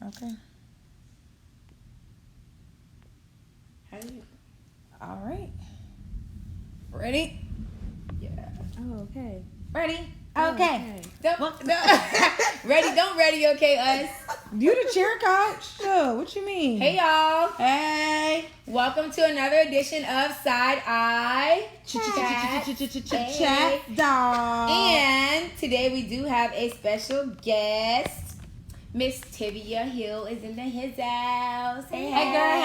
Okay. All right. Ready? Yeah. Oh, okay. Ready? Oh, Okay. Don't ready, okay, us. You the cheer coach? Sure. What you mean? Hey, y'all. Hey. Welcome to another edition of Side Eye Chat, dog. And today we do have a special guest. Miss Tivia Hill is in his house. Hey, girl.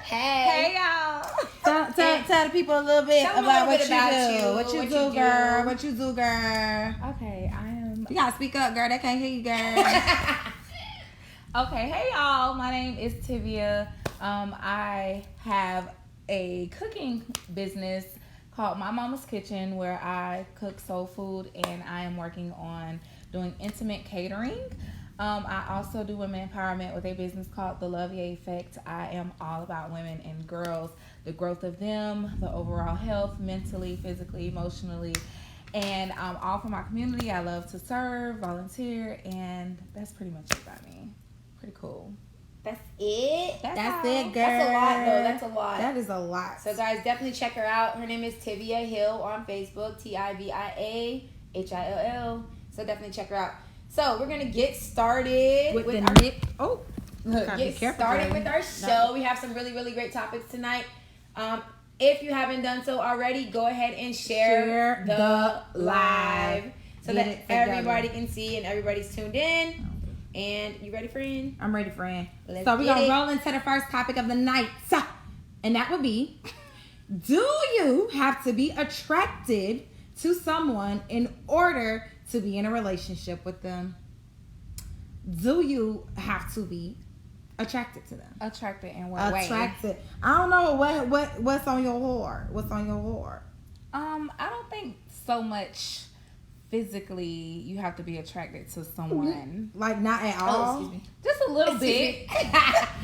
Hey. Hey, y'all. Tell the people a little bit about what you do. What What you you do, do. girl. What you do, girl. Okay, I am. You gotta speak up, girl. They can't hear you, girl. Okay, hey y'all. My name is Tivia. I have a cooking business called My Mama's Kitchen where I cook soul food, and I am working on doing intimate catering. I also do women empowerment with a business called The Love Ye Effect. I am all about women and girls, the growth of them, the overall health, mentally, physically, emotionally, and all for my community. I love to serve, volunteer, and that's pretty much it about me. Pretty cool. That's it? That's it, girl. That's a lot, though. That's a lot. That is a lot. So, guys, definitely check her out. Her name is Tivia Hill on Facebook, TiviaHill. So, definitely check her out. So, we're going to get started with our show. We have some really, really great topics tonight. If you haven't done so already, go ahead and share the live so that everybody can see and everybody's tuned in. And you ready, friend? I'm ready, friend. Let's so we're get going to it. roll into the first topic of the night. And that would be, do you have to be attracted to someone in order to be in a relationship with them? Do you have to be attracted to them? Attracted in what way? Attracted. I don't know what's on your heart. What's on your heart? I don't think so much physically you have to be attracted to someone. Like not at all. Excuse me. Just a little bit.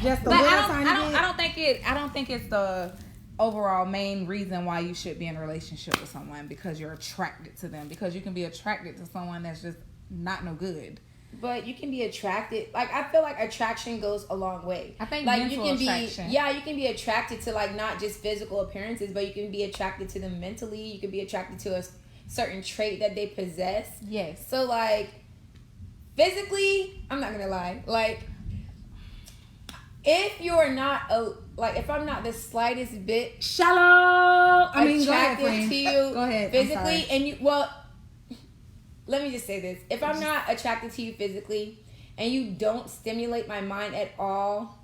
Just a But little I tiny bit. I don't think it's the overall main reason why you should be in a relationship with someone, because you're attracted to them. Because you can be attracted to someone that's just not no good. But you can be attracted. Like, I feel like attraction goes a long way. I think like mental you can attraction. you can be attracted to like not just physical appearances, but you can be attracted to them mentally. You can be attracted to a certain trait that they possess. Yes. So like physically, I'm not gonna lie. Like if you're not if I'm not the slightest bit shallow. attracted to you Go ahead. physically, and you let me just say this. If I'm not attracted to you physically and you don't stimulate my mind at all,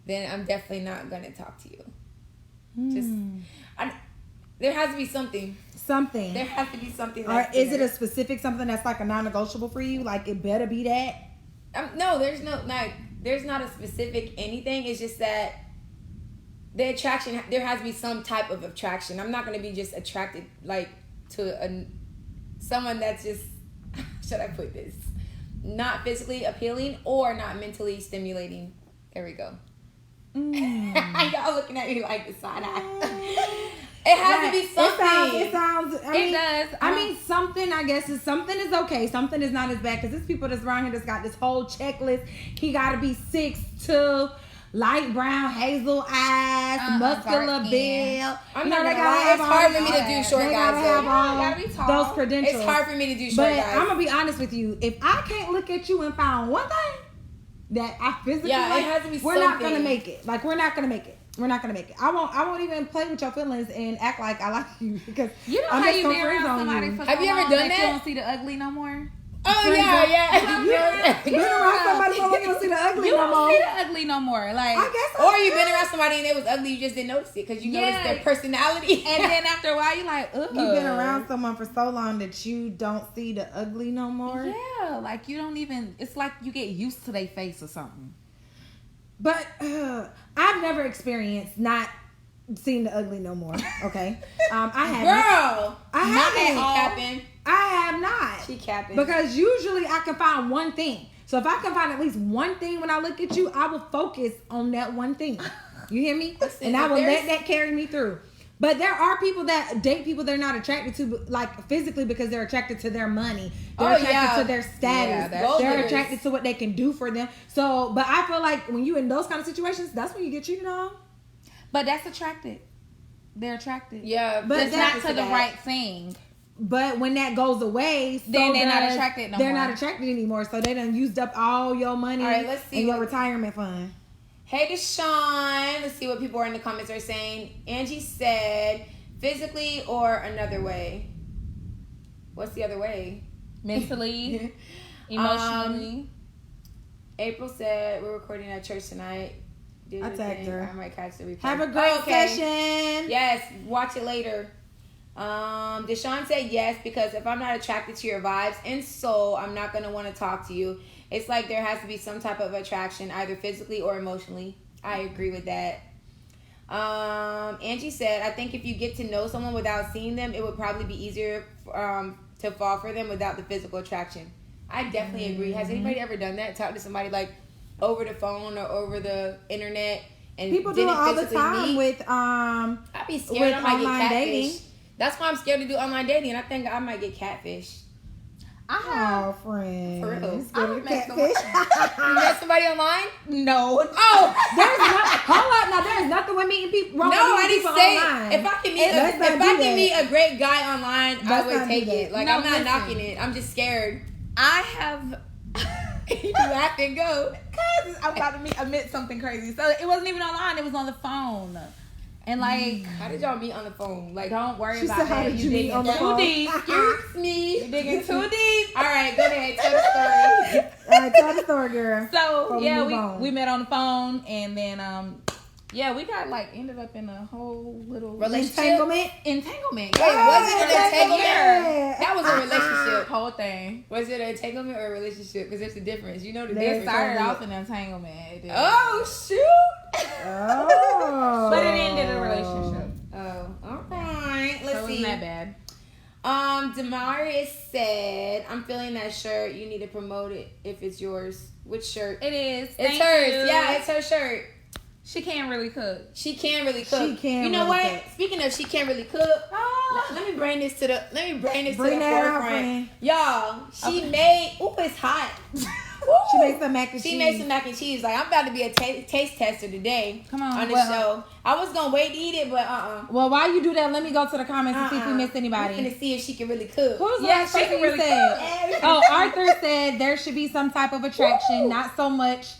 then I'm definitely not going to talk to you. There has to be something. There has to be something. Or is it a specific something that's like a non-negotiable for you? Like it better be that? No, there's not a specific anything. It's just that the attraction, there has to be some type of attraction. I'm not going to be just attracted like to someone that's just, should I put this? Not physically appealing or not mentally stimulating. There we go. Y'all looking at me like the side eye. It has to be something. It sounds. It does. I mean, something. I guess is something is okay. Something is not as bad because there's people that's around here that's got this whole checklist. He got to be 6'2", light brown, hazel eyes, muscular build. I'm not gonna lie. It's hard for me to do short guys. Gotta be tall. Those credentials. It's hard for me to do short guys. But I'm gonna be honest with you. If I can't look at you and find one thing that I physically like, it has to be we're not gonna make it. Like we're not gonna make it. We're not gonna make it. I won't even play with your feelings and act like I like you because you know I'm how just you gonna be freeze around on somebody you. for Have so you ever long done that? You don't see the ugly no more. Oh yeah. Been around somebody so long you don't see the ugly You no more. don't see the ugly no more. Like, I guess. Or you've been around somebody and it was ugly, you just didn't notice it because you noticed their personality. And then after a while, you're like, ugh. You've been around someone for so long that you don't see the ugly no more. Yeah, like you don't even. It's like you get used to their face or something. But I've never experienced not seeing the ugly no more. Okay, I haven't. Girl, I haven't. capping. I have not. She capping. Because usually I can find one thing. So if I can find at least one thing when I look at you, I will focus on that one thing. You hear me? Listen, and I will let that carry me through. But there are people that date people they're not attracted to, like physically, because they're attracted to their money. They're attracted to their status. They're attracted to what they can do for them. So, but I feel like when you in those kind of situations, that's when you get cheated on. But that's attracted. They're attracted. Yeah, but it's not to the right thing. But when that goes away, then they're not attracted no more. They're not attracted anymore. So they done used up all your money. All right, let's see and your retirement fund. Hey, Deshaun. Let's see what people are in the comments are saying. Angie said, physically or another way. What's the other way? Mentally, emotionally. April said, we're recording at church tonight. I tagged her. I might catch the replay. Have a great session. Yes, watch it later. Deshaun said yes, because if I'm not attracted to your vibes and soul, I'm not going to want to talk to you. It's like there has to be some type of attraction, either physically or emotionally. I agree with that. Angie said, I think if you get to know someone without seeing them, it would probably be easier to fall for them without the physical attraction. I definitely agree. Has anybody ever done that? Talk to somebody like over the phone or over the internet? And people do it all the time with I'd be scared I might get catfish. Dating. That's why I'm scared to do online dating, and I think I might get catfish. I have friends. For real. I've met catfish. You met somebody online? No. Oh, there's not. Hold up, now there's nothing with meeting people. Wrong no, with I didn't people say. online. If I can meet a great guy online, I would take it. Like, no, I'm not knocking it. I'm just scared. I have. You have to go. Cause I'm about to admit something crazy. So it wasn't even online. It was on the phone. And like, how did y'all meet on the phone? Like, don't worry she about said, that. You digging too deep. Excuse me. You digging too deep. All right, go ahead. Tell the story. All right, tell the story, girl. So yeah, we met on the phone, and then we got like ended up in a whole little entanglement. Entanglement. Wait, was it an entanglement? Yeah. That was a relationship. Whole thing. Was it an entanglement or a relationship? Because there's a difference. You know the It difference. started off in entanglement. Oh shoot. Oh. But it ended in a relationship. Oh, all right. Let's so see. It wasn't that bad. Damaris said, I'm feeling that shirt. You need to promote it if it's yours. Which shirt? It is. It's hers. Yeah, it's her shirt. She can't really cook. She can really cook. She can. You know really what? cook. Speaking of she can't really cook, let me bring this to the Bring that out, forefront. friend. Y'all, she made it's hot. She made some mac and cheese. She made some mac and cheese. Like, I'm about to be a taste tester today. Come on, the show. I was gonna wait to eat it, but Well, while you do that, let me go to the comments and see if we missed anybody. I'm gonna see if she can really cook. Who's the last person you said? Oh, Arthur said there should be some type of attraction, not so much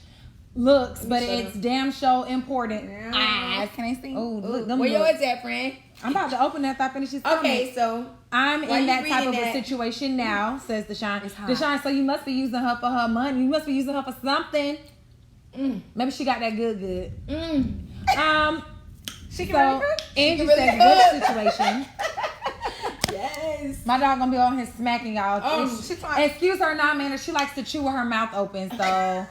looks, but it's damn show important. Eyes. Can I see? Oh, look, them where looks. yours at, friend? I'm about to open that after I finish this comment. Okay, so I'm in that type of reading a that? situation now, says Deshaun. It's hot. Deshaun, so you must be using her for her money. You must be using her for something. Maybe she got that good. She can So really cook? Andrew really says, cook. what situation? Yes. My dog gonna be on here smacking y'all. Oh, she's fine. Excuse her non-manner. She likes to chew with her mouth open. So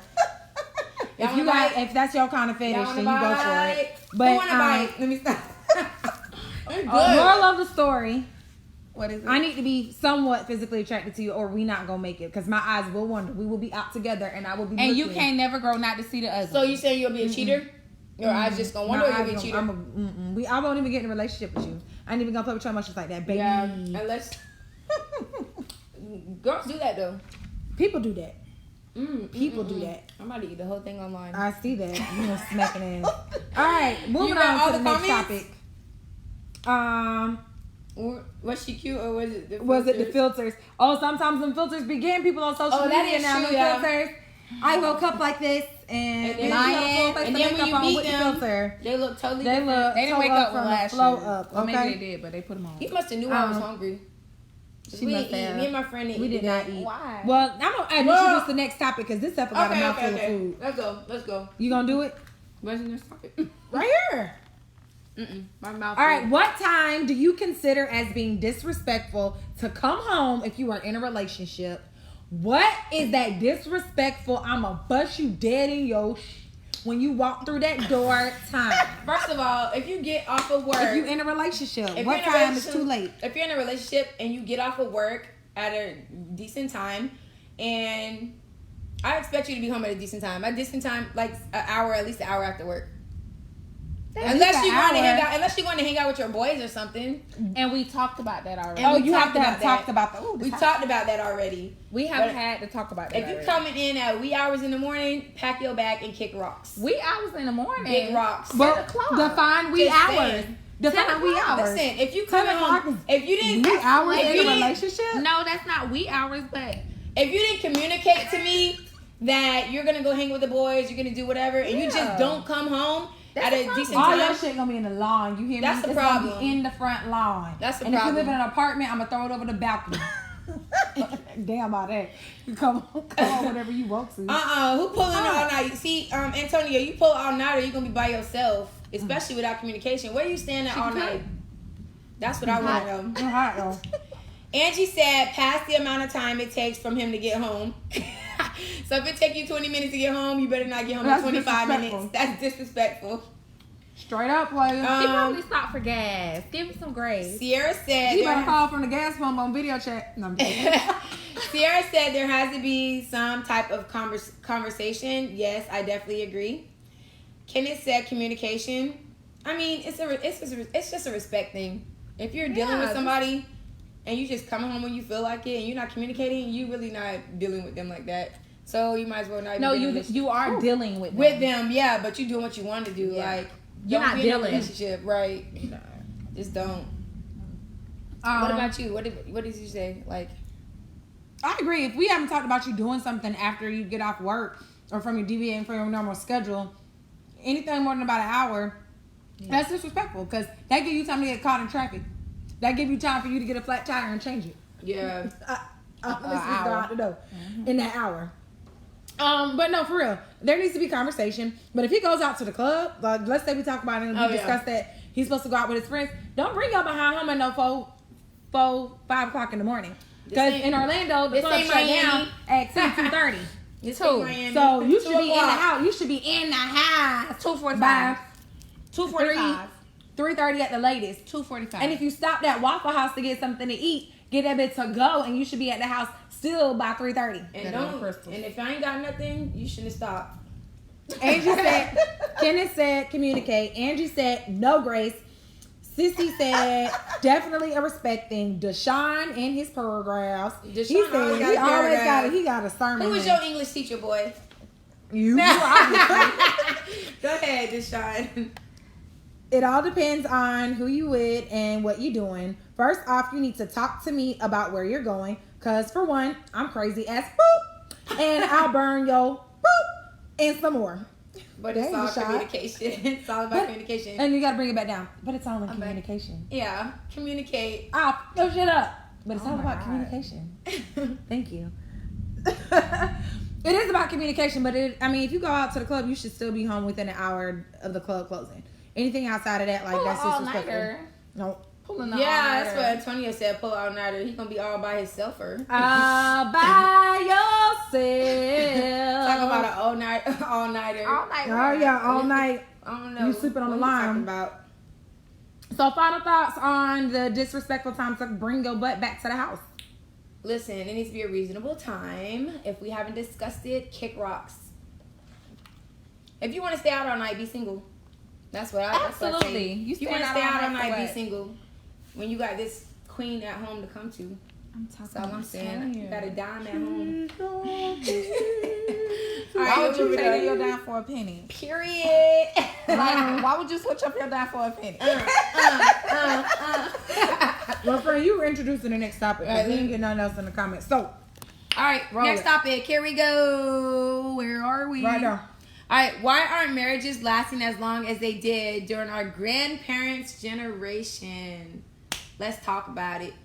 Y'all wanna bite? if that's your kind of fetish, Y'all then wanna you go for bite? it. Who But wanna bite? Let me stop. I'm good. moral of the story: What is it? I need to be somewhat physically attracted to you, or we not gonna make it. Because my eyes will wander. We will be out together, and I will be. and you looking. can't never grow not to see the ugly. So you saying you'll be a cheater? Your eyes just gonna wonder, or you'll be a cheater? I won't even get in a relationship with you. I ain't even gonna play with your emotions like that, baby. Yeah, unless girls do that though. People do that. People do that. I'm about to eat the whole thing online. I see that. You know, smacking ass. All right, moving read all on to the the next comments? topic. Was she cute or was it the Was it the filters? filters? Oh, sometimes them filters begin people on social Oh, that media is now. true, Them yeah. filters. I woke up like this and then then when you meet with the them, filter. they look totally They different. look they didn't toe wake up from with the lashes. flow up. Well, Okay. maybe they did, but they put them on. He must have knew I was hungry. She We must didn't eat. have. Me and my friend didn't We eat did today. not eat. Why? Well, I'm gonna introduce the next topic because this episode got a mouthful of food. Let's go. You gonna do it? What's the next topic? Right here. My mouth. All right. What time do you consider as being disrespectful to come home if you are in a relationship? What is that disrespectful? I'ma bust you dead in your when you walk through that door time. First of all, if you get off of work, If you in a relationship, If what you're in a time is too late? If you're in a relationship and you get off of work at a decent time, and I expect you to be home at a decent time. At a decent time, like at least an hour after work. Unless you want to hang out with your boys or something. And we talked about that already. Oh, you have to have talked about that. We talked about that already. We have had to talk about that. If you're coming in at wee hours in the morning, pack your bag and kick rocks. Wee hours in the morning. Big rocks. But define wee hours. Define wee hours. Listen, if you come home, if you didn't wee hours in a relationship. No, that's not wee hours, but if you didn't communicate to me that you're gonna go hang with the boys, you're gonna do whatever, and you just don't come home at a decent All time. your shit gonna be in the lawn. You hear me? That's the It's problem. Gonna be in the front lawn. That's the problem. And if you live problem. in an apartment, I'm gonna throw it over the balcony. Damn about that. You come on whatever you want to. Who pulling all night? See, Antonio, you pull all night, or you gonna be by yourself, especially without communication. Where you staying at all night? That's what I want to know. Hot though. Angie said, pass the amount of time it takes from him to get home. So if it take you 20 minutes to get home, you better not get home in 25 minutes. That's disrespectful. Straight up, player. he probably stopped for gas. Give him some grace. Sierra said, You better call from the gas pump on video chat. No, I'm kidding. Sierra said there has to be some type of conversation. Yes, I definitely agree. Kenneth said communication. I mean, it's just a respect thing. If you're dealing with somebody and you just come home when you feel like it and you're not communicating, you really not dealing with them like that. So you might as well not. No, you are dealing with them. Yeah, but you doing what you want to do. Yeah. Like you're don't not be in a dealing. relationship, right? No. Just don't. What about you? What did you say? Like, I agree. If we haven't talked about you doing something after you get off work or from your deviating from your normal schedule, anything more than about an hour, that's disrespectful because that gives you time to get caught in traffic. That gives you time for you to get a flat tire and change it. yeah. Honestly, to know in that hour. But no, for real, there needs to be conversation. But if he goes out to the club, like let's say we talk about it and we discuss that he's supposed to go out with his friends, don't bring y'all behind him at no 5 o'clock in the morning. Because in Orlando, the club shut down at 2:30. So you should be in the house. You should be in the house 2:45. 2:45. 3:30 at the latest. 2:45. And if you stop at Waffle House to get something to eat, get that bit to go, and you should be at the house still by 3:30. And if I ain't got nothing, you shouldn't stop. Angie said, Kenneth said, communicate. Angie said, no grace. Sissy said, definitely a respect thing. Deshaun in his paragraphs. Deshaun He said he got a sermon. Who was your English teacher, boy? You obviously. Go ahead, Deshaun. It all depends on who you with and what you doing. First off, you need to talk to me about where you're going. Because for one, I'm crazy as boop. And I'll burn your boop and some more. But it's all communication. It's all about communication. And you got to bring it back down. But it's all in communication. Yeah, communicate. I'll throw shit up. But it's all about communication. Thank you. It is about communication. But if you go out to the club, you should still be home within an hour of the club closing. Anything outside of that, like that's disrespectful. No. Pulling yeah, that's what Antonio said. Pull all nighter. He's gonna be all by himself. All by yourself. Talk about an all nighter. All night. Oh yeah, all night. I don't know. You sleeping on the line. About. So final thoughts on the disrespectful time to bring your butt back to the house. Listen, it needs to be a reasonable time. If we haven't discussed it, kick rocks. If you want to stay out all night, be single. That's what I absolutely. If you want to stay out all night, be single. When you got this queen at home to come to. That's all I'm saying. You got a dime at home. Why would you trade your dime for a penny? Period. Why would you switch up your dime for a penny? Well, friend, you were introducing the next topic. We didn't get nothing else in the comments. So, all right, next topic. Here we go. Where are we? Right now. All right, why aren't marriages lasting as long as they did during our grandparents' generation? Let's talk about it.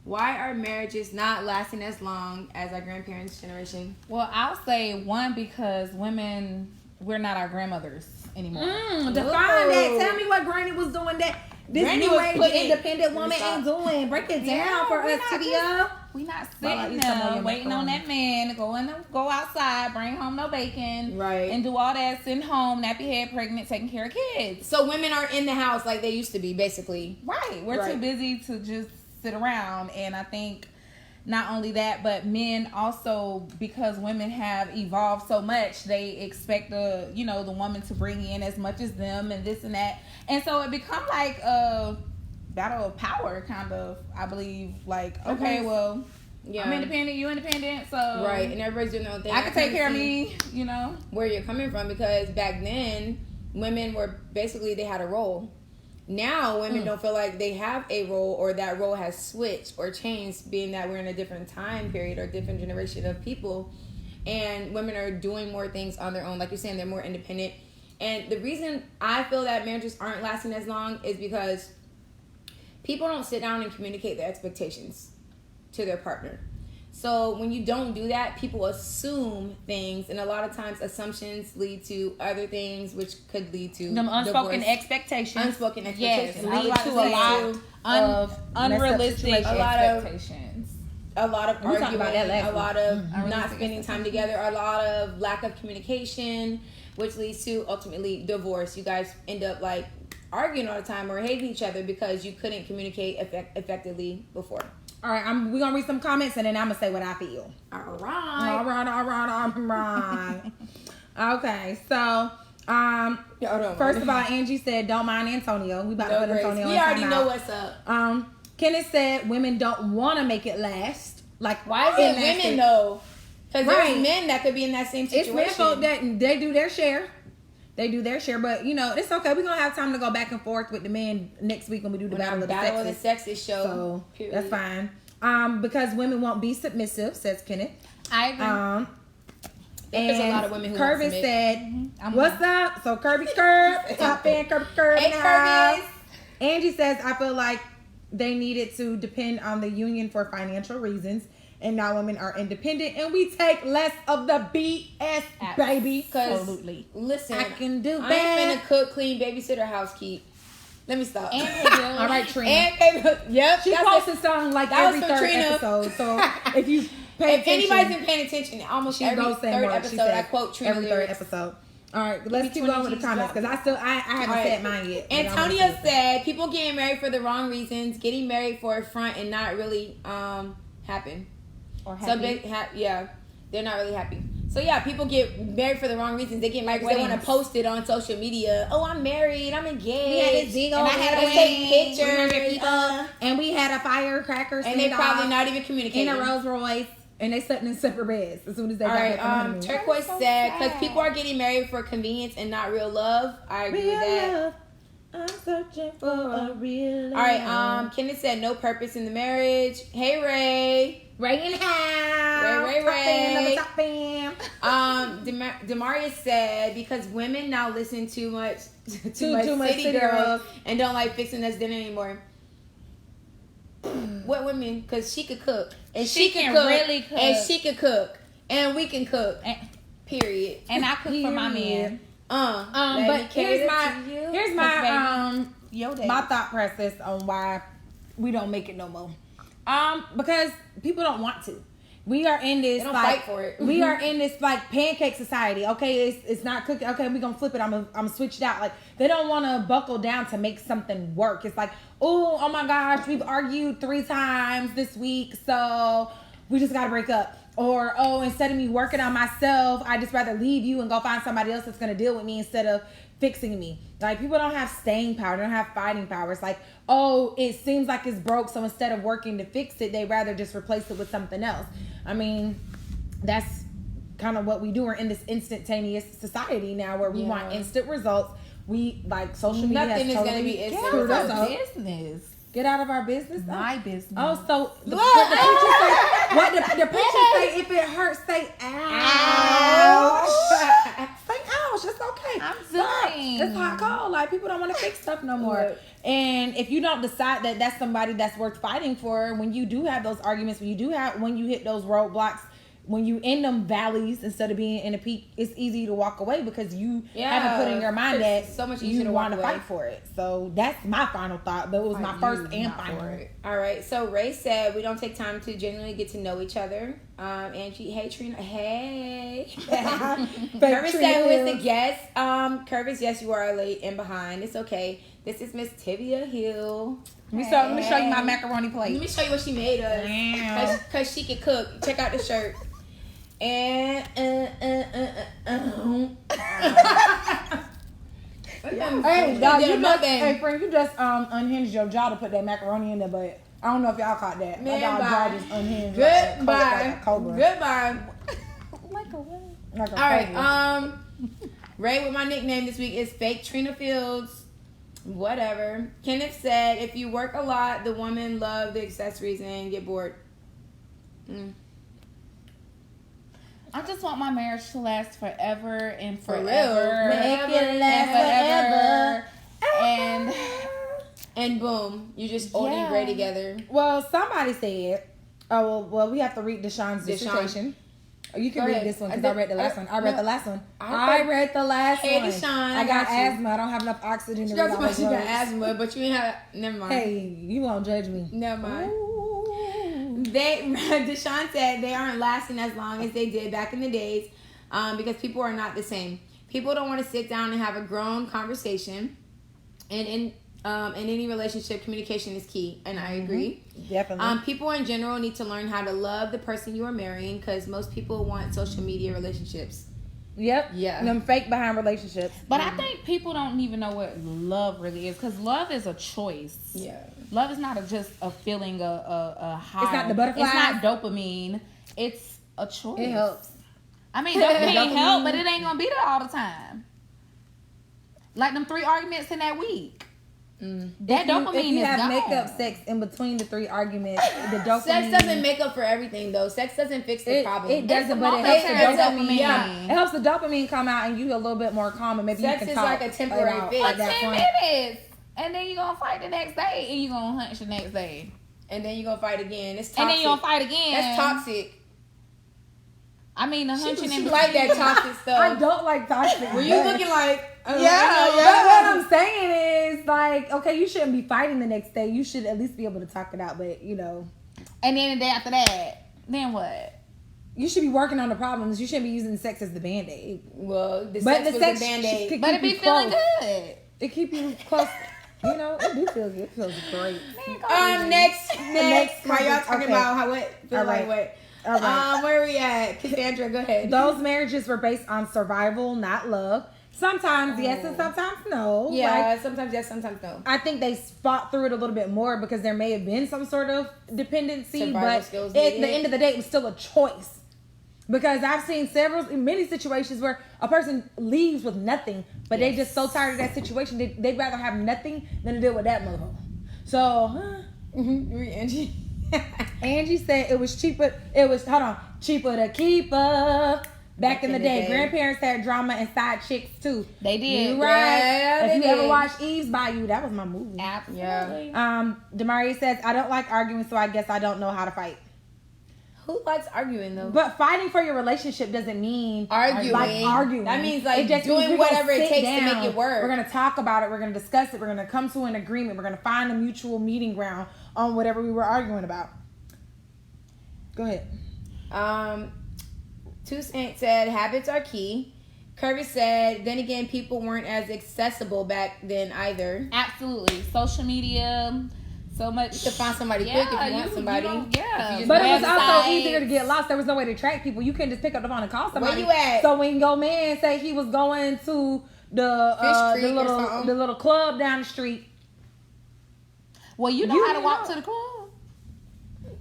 Why are marriages not lasting as long as our grandparents' generation? Well, I'll say one, because women, we're not our grandmothers anymore. Define that. Tell me what Granny was doing that this Granny new was age independent woman ain't doing. Break it down for us, Tivia. We not sitting there waiting on that man to go outside, bring home no bacon, right, and do all that, sitting home, nappy head, pregnant, taking care of kids. So women are in the house like they used to be, basically. Right. We're too busy to just sit around, and I think not only that, but men also, because women have evolved so much, they expect the woman to bring in as much as them and this and that. And so it become like a battle of power, kind of, I believe. Like, okay, well, yeah, I'm independent, you independent, so right, and everybody's doing their own thing. I can take care of me, where you're coming from, because back then women were basically, they had a role. Now women don't feel like they have a role, or that role has switched or changed, being that we're in a different time period or different generation of people, and women are doing more things on their own. Like you're saying, they're more independent. And the reason I feel that marriages aren't lasting as long is because people don't sit down and communicate their expectations to their partner. So when you don't do that, people assume things, and a lot of times assumptions lead to other things, which could lead to them unspoken expectations. Unspoken expectations lead to a lot of unrealistic expectations. A lot of arguing, a lot of not spending time together, a lot of lack of communication, which leads to ultimately divorce. You guys end up like arguing all the time or hating each other because you couldn't communicate effectively before. All right, we're going to read some comments, and then I'm going to say what I feel. All right. Okay, so, first of all, Angie said, don't mind Antonio. We about to put Antonio in We already know what's up. Kenneth said, women don't want to make it last. Like, why is it women, though? Because there's men that could be in that same situation. It's men that they do their share. They do their share, but it's okay. We're gonna have time to go back and forth with the men next week when we do the Battle of the Sexes show. So period. That's fine. Because women won't be submissive, says Kenneth. I agree. There's a lot of women who Kirby won't said, "What's up?" So Kirby top fan Kirby. Hey Kirby. Angie says, "I feel like they needed to depend on the union for financial reasons." And now women are independent, and we take less of the BS, baby. Absolutely. Listen, I can do I that. ain't finna cook, clean, babysitter, housekeep. Let me stop. And pay bills. All right, Trina. And pay bills. Yep. She posts a song like that every was from third Trina. episode. So if you pay if anybody's been paying attention, almost every third episode, I quote Trina every third episode. All right, let's keep going with the comments because I haven't said mine yet. Antonio said, people getting married for the wrong reasons, getting married for a front and not really happen. Or happy. So they're not really happy. So yeah, people get married for the wrong reasons. They get married because they want to post it on social media. Oh, I'm married. I'm engaged. And I had to take pictures. And we had a firecracker. And they probably not even communicating. In a Rolls Royce. And they slept in separate beds as soon as they got back from the honeymoon. Turquoise said, because people are getting married for convenience and not real love. I agree with that. Love. I'm searching for a real love. All right, Kenneth said, no purpose in the marriage. Hey, Ray. Ray in the house. Ray. Top fam. Demarius said, because women now listen too much City Girls and don't like fixing us dinner anymore. What women? Because she could cook. And she can really cook. And she could cook. And we can cook. Period. And I cook for my man. But here's my thought process on why we don't make it no more. Because people don't want to. We are in this fight for it. We are in this like pancake society. Okay, it's not cooking. Okay, we're gonna flip it. I'm gonna switch it out. Like they don't want to buckle down to make something work. It's like, oh my gosh, we've argued 3 times this week, so we just gotta break up. Or instead of me working on myself, I just rather leave you and go find somebody else that's gonna deal with me instead of fixing me. Like people don't have staying power. They don't have fighting power. It's like, it seems like it's broke, so instead of working to fix it, they rather just replace it with something else. I mean, that's kind of what we do. We're in this instantaneous society now where we want instant results. We like social media. Nothing is going to be instant business. Get out of our business. My business. Oh, so what the preacher say? If it hurts, say ouch. Say ouch. It's okay. I'm saying it's hot cold. Like people don't want to fix stuff no more. Right. And if you don't decide that that's somebody that's worth fighting for, when you do have those arguments, when you hit those roadblocks, when you in them valleys instead of being in a peak, it's easy to walk away because you haven't put in your mind that so much easier you want to fight for it. So that's my final thought, but it was my first and final. All right. So Ray said we don't take time to genuinely get to know each other. Angie, hey Trina, hey. Fake Curvis Trina said, who is Hills. the guest? Curvis, yes, you are late and behind. It's okay. This is Miss Tivia Hill. Let me show you my macaroni Let plate. me show you what she made us. Damn. Cause she can cook. Check out the shirt. And Hey, dog, friend, you just unhinged your jaw to put that macaroni in there, but I don't know if y'all caught that. Man, My dog bye. jaw just unhinged. Goodbye. Like a cobra. Goodbye. Like a what? Like a All right. cobra. Ray with my nickname this week is Fake Trina Fields. Whatever. Kenneth said, if you work a lot, the woman love the accessories and get bored. I just want my marriage to last forever and For forever. real. Make it and last forever. And boom, you just old and gray together. Well, somebody said, well, we have to read Deshaun's dissertation. You can Go read ahead. this one because I read the last one. I read the last one. I I read the last Hey, one. Deshaun, I got I got you. asthma. I don't have enough oxygen to She read got all those she got words. asthma, but you ain't have. Never mind. Hey, you won't judge me. Never mind. Ooh. Deshaun said they aren't lasting as long as they did back in the days, because people are not the same. People don't want to sit down and have a grown conversation, and in any relationship, communication is key, and I agree. Definitely. People in general need to learn how to love the person you are marrying, because most people want social media relationships. Yep. Yeah. Them fake behind relationships. But I think people don't even know what love really is, because love is a choice. Yeah. Love is not just a feeling, a high. It's not the butterflies. It's not dopamine. It's a choice. It helps. I mean, dopamine Dopamine. help, but it ain't gonna be there all the time. Like them 3 arguments in that week. That dopamine if you is have gone. makeup sex in between the 3 arguments, the dopamine. Sex doesn't make up for everything, though. Sex doesn't fix the problem. It doesn't, It's but it helps the momentary dopamine. dopamine. Yeah, it helps the dopamine come out, and you a little bit more calm, and maybe Sex you can is talk like a temporary it out fix. at For that 10 point. minutes. And then you're gonna fight the next day, and you're gonna hunch the next day. And then you're gonna fight again. It's toxic. And then you're gonna fight again. That's toxic. I mean, the She hunching in like that toxic stuff. I don't like toxic. Were you but- looking like? But what I'm saying is, like, okay, you shouldn't be fighting the next day. You should at least be able to talk it out. But you know, And then the day after that, then what? you should be working on the problems. You shouldn't be using sex as the band-aid. Well, the But sex the was sex a band-aid. could But keep it be you feeling close. good. It keep you close. You know, it do feel good. It feels great. Next. Why y'all topic. talking Okay. about how what feel All like right. what? All right. Where are we at? Cassandra, go ahead. Those marriages were based on survival, not love. Sometimes yes and sometimes no. Yeah, Like, sometimes yes, sometimes no. I think they fought through it a little bit more because there may have been some sort of dependency, Survival but skills at the needed. end of the day, it was still a choice. Because I've seen many situations where a person leaves with nothing, but they just so tired of that situation, they'd rather have nothing than to deal with that motherfucker. So, Angie. Angie said it was cheaper. Cheaper to keep her. Back in the day, grandparents had drama and side chicks too. They did. You right? Yeah, if they you ever did. watched Eve's Bayou, that was my movie. Absolutely. Demarie says I don't like arguing, so I guess I don't know how to fight. Who likes arguing though? But fighting for your relationship doesn't mean Arguing. Like arguing. That means like It just doing means we're gonna whatever it sit takes to down. make it work. We're gonna talk about it. We're gonna discuss it. We're gonna come to an agreement. We're gonna find a mutual meeting ground on whatever we were arguing about. Go ahead. Two Saint said habits are key. Curvis said, then again, people weren't as accessible back then either. Absolutely. Social media, so much. You can find somebody quick if you want somebody. Yeah. If you just But it was Websites. also easier to get lost. There was no way to track people. You couldn't just pick up the phone and call somebody. Where you at? So when your man say he was going to the Fish Creek or something. little club down the street, Well, you know You how to know. walk to the club.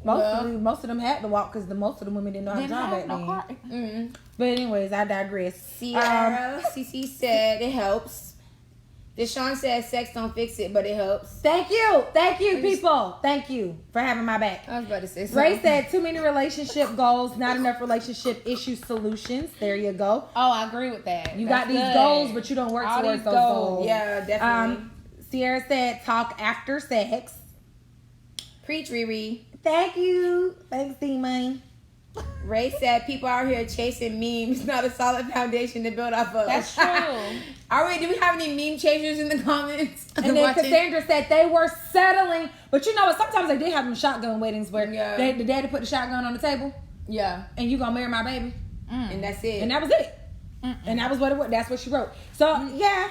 most of them had to walk because most of the women didn't know how to Didn't drive have back no then. car. Mm-hmm. But anyways, I digress. Sierra CC said it helps. Deshaun said sex don't fix it, but it helps. Thank you, people. Thank you for having my back. I was about to say something. Ray said too many relationship goals, not enough relationship issue solutions. There you go. Oh, I agree with that. You That's got these good. goals, but you don't work All towards these those goals. goals. Yeah, definitely. Sierra said talk after sex. Preach, Riri. Thank you. Thanks, D-Money. Ray said people out here chasing memes, not a solid foundation to build off of. That's true. Do we have any meme chasers in the comments? And then Cassandra said they were settling. But you know what? Sometimes they did have them shotgun weddings where Yeah. the daddy put the shotgun on the table. Yeah. and you gonna marry my baby, And that's it. and that was it. And that was what it was. That's what she wrote. So yeah,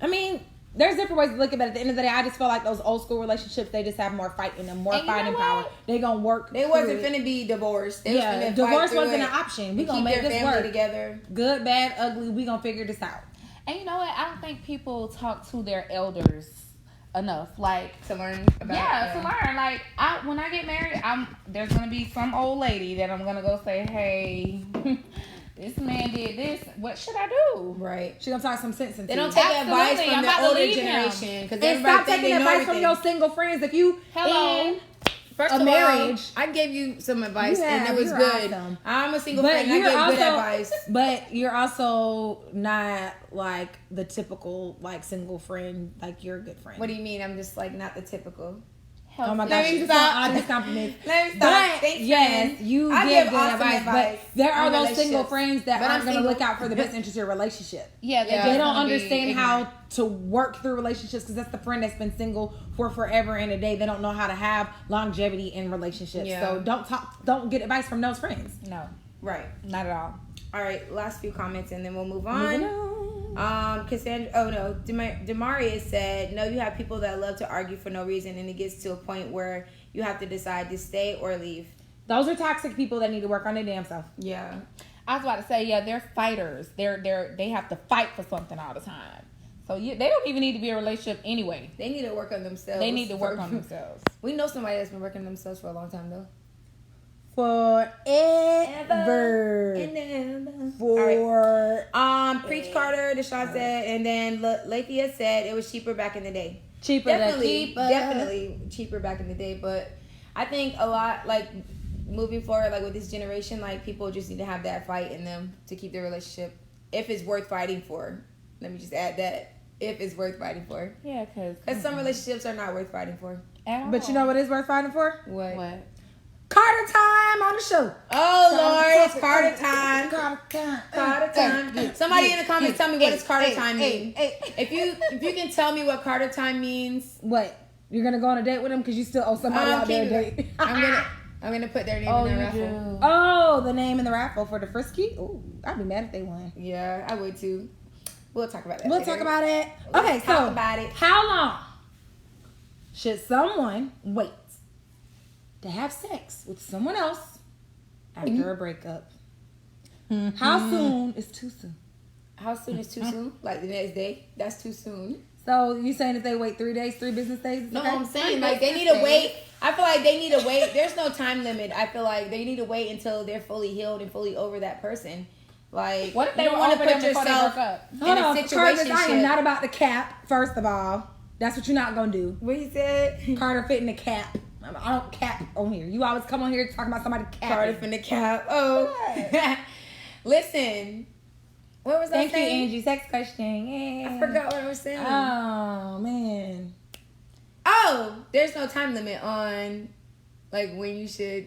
I mean, there's different ways to look at it. At the end of the day, I just feel like those old school relationships, they just have more fight in them, more And you fighting know power. what? They gonna work. They wasn't finna be divorced. They was finna divorce fight wasn't through an option. We and gonna keep make their this family work. together. Good, bad, ugly. We gonna figure this out. And you know what? I don't think people talk to their elders enough. Like, To learn about to learn. Like, when I get married, there's gonna be some old lady that I'm gonna go say, hey, this man did this. What should I do? Right. She gonna talk some sense into They don't you. take Absolutely. advice I'm from about the to older leave him. generation. Because And everybody stop think taking they know advice from everything. your single friends. If you Hello. in First a of marriage. all, I gave you some advice You and have, it was you're good. awesome. I'm a single But friend. I you're give good also- advice. But you're also not like the typical like single friend. Like you're a good friend. What do you mean? I'm just like not the typical. Oh my Let gosh, me you just stop. all these compliments. Let me stop. But Thanks, yes, friend. you I give give good awesome advice. advice But there are on those single relationships. friends that But aren't I'm going to look single. out for the best interest of your relationship. Yeah, Yeah. They just don't gonna be understand ignorant. how to work through relationships because that's the friend that's been single for forever and a day. They don't know how to have longevity in relationships. Yeah. So don't get advice from those friends. No, Right. not at all. All right. Last few comments and then we'll move Moving on. on. Cassandra. Oh no. Demarius said, "No, you have people that love to argue for no reason, and it gets to a point where you have to decide to stay or leave." Those are toxic people that need to work on their damn self. Yeah. I was about to say, yeah, they're fighters. They have to fight for something all the time. So they don't even need to be in a relationship anyway. They need to work on themselves. They need to work on themselves. We know somebody that's been working on themselves for a long time though. Forever. Preach Carter, Deshaun said, and then Lathia said it was cheaper back in the day. Cheaper Definitely cheaper back in the day. But I think a lot, like, moving forward, like with this generation, like people just need to have that fight in them to keep their relationship, if it's worth fighting for. Let me just add that, if it's worth fighting for. Yeah, because Some relationships are not worth fighting for. But you know what is worth fighting for? What? Carter time on the show. Oh Lord, it's Carter time. Carter Carter time. Somebody in the comments tell me what does Carter time mean. If you can tell me what Carter time means, What? You're gonna go on a date with him because you still owe somebody out there a date. I'm gonna put their name in the raffle. Oh, the name in the raffle for the frisky. Ooh, I'd be mad if they won. Yeah, I would too. We'll talk about that. We'll later. talk about it. We'll Okay, talk so about it. how long should someone wait to have sex with someone else after a breakup? How soon is too soon? How soon is too soon? Like the next day? That's too soon. So you saying if they wait 3 days, 3 business days? it's No, okay? I'm saying like they need to wait. I feel like they need to wait. There's no time limit. I feel like they need to wait until they're fully healed and fully over that person. Like, what if they you were don't wanna over put them before they yourself broke up? in Hold a on, situation. Carter, I am not about the cap, first of all. That's what you're not going to do. What he said? Carter fitting the cap. I don't cap on here. You always come on here talking about somebody cap. Carter from the cap. Oh. Listen. What was I Thank you, saying? Angie. Sex question. Yeah. I forgot what I was saying. Oh, man. Oh, there's no time limit on like when you should.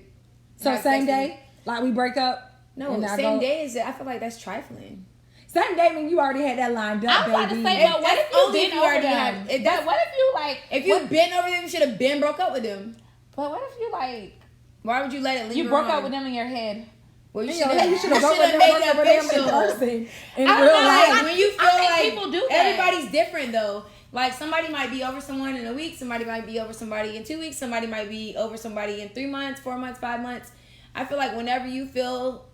So have same sex with- day? Like we break up? No, and I same go- day is. I feel like that's trifling. Same day when you already had that lined up, I was about to baby. say, but what That's if you only been if you over already them? have- if But that's- what if you like? If you've been over them, you should have been broke up with them. But what if you like? Why would you let it linger You broke on? up with them in your head. Well, you You should know, have. you should have broke made them it over them in official. person. In I don't real know, life. Like, when you feel I think like people do that. everybody's different though. Like somebody might be over someone in a week, somebody might be over somebody in 2 weeks, somebody might be over somebody in 3 months, 4 months, 5 months. I feel like whenever you feel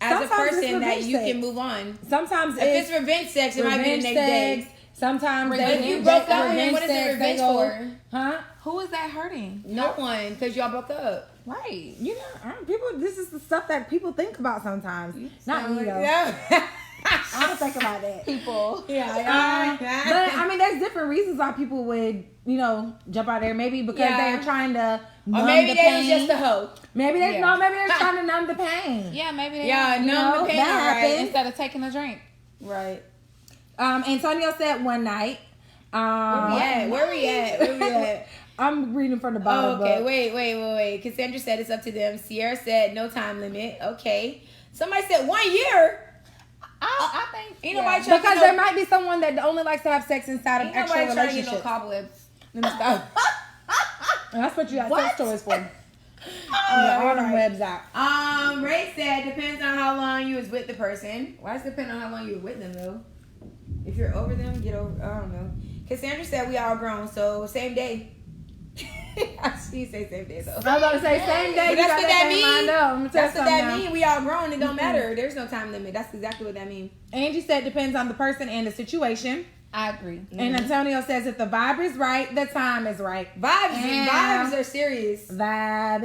as Sometimes a it's person that revenge you sex. can move on. Sometimes If it's revenge sex, it might be the revenge next sex. day. Sometimes But they if you do broke that up with him, what is sex, it they revenge go, for? Huh? Who is that hurting? No one, because y'all broke up. Right. You know, people. This is the stuff that people think about sometimes. Not me though. Yeah. I don't think about that. People. Yeah. But I mean, there's different reasons why people would, jump out there. Maybe because Yeah. they're trying to Or numb maybe the they was pain. just a hoe. Maybe they Yeah. maybe they're trying to numb the pain. Yeah, maybe they Yeah, You numb know, the pain. that Right. happens. instead of taking a drink. Right. Antonio said one night. Where we at? I'm reading from the bottom. Oh, okay, but- wait. Cassandra said it's up to them. Sierra said no time limit. Okay. Somebody said 1 year. I think Ain't nobody trying Because to there might be someone that only likes to have sex inside of Ain't extra nobody trying to get no relationships. cobwebs. Let me stop. And that's what you got What? sex toys for. All them webs out. Ray said depends on how long you was with the person. Why does it depend on how long you were with them though? If you're over them, get over. I don't know. Cassandra said we all grown, so same day. She say same day though. I was about to say same day. But that's what that means. That's what that means. means. We all grown. It don't matter. There's no time limit. That's exactly what that means. Angie said depends on the person and the situation. I agree. And Antonio says if the vibe is right, the time is right. Vibes are serious. Vibes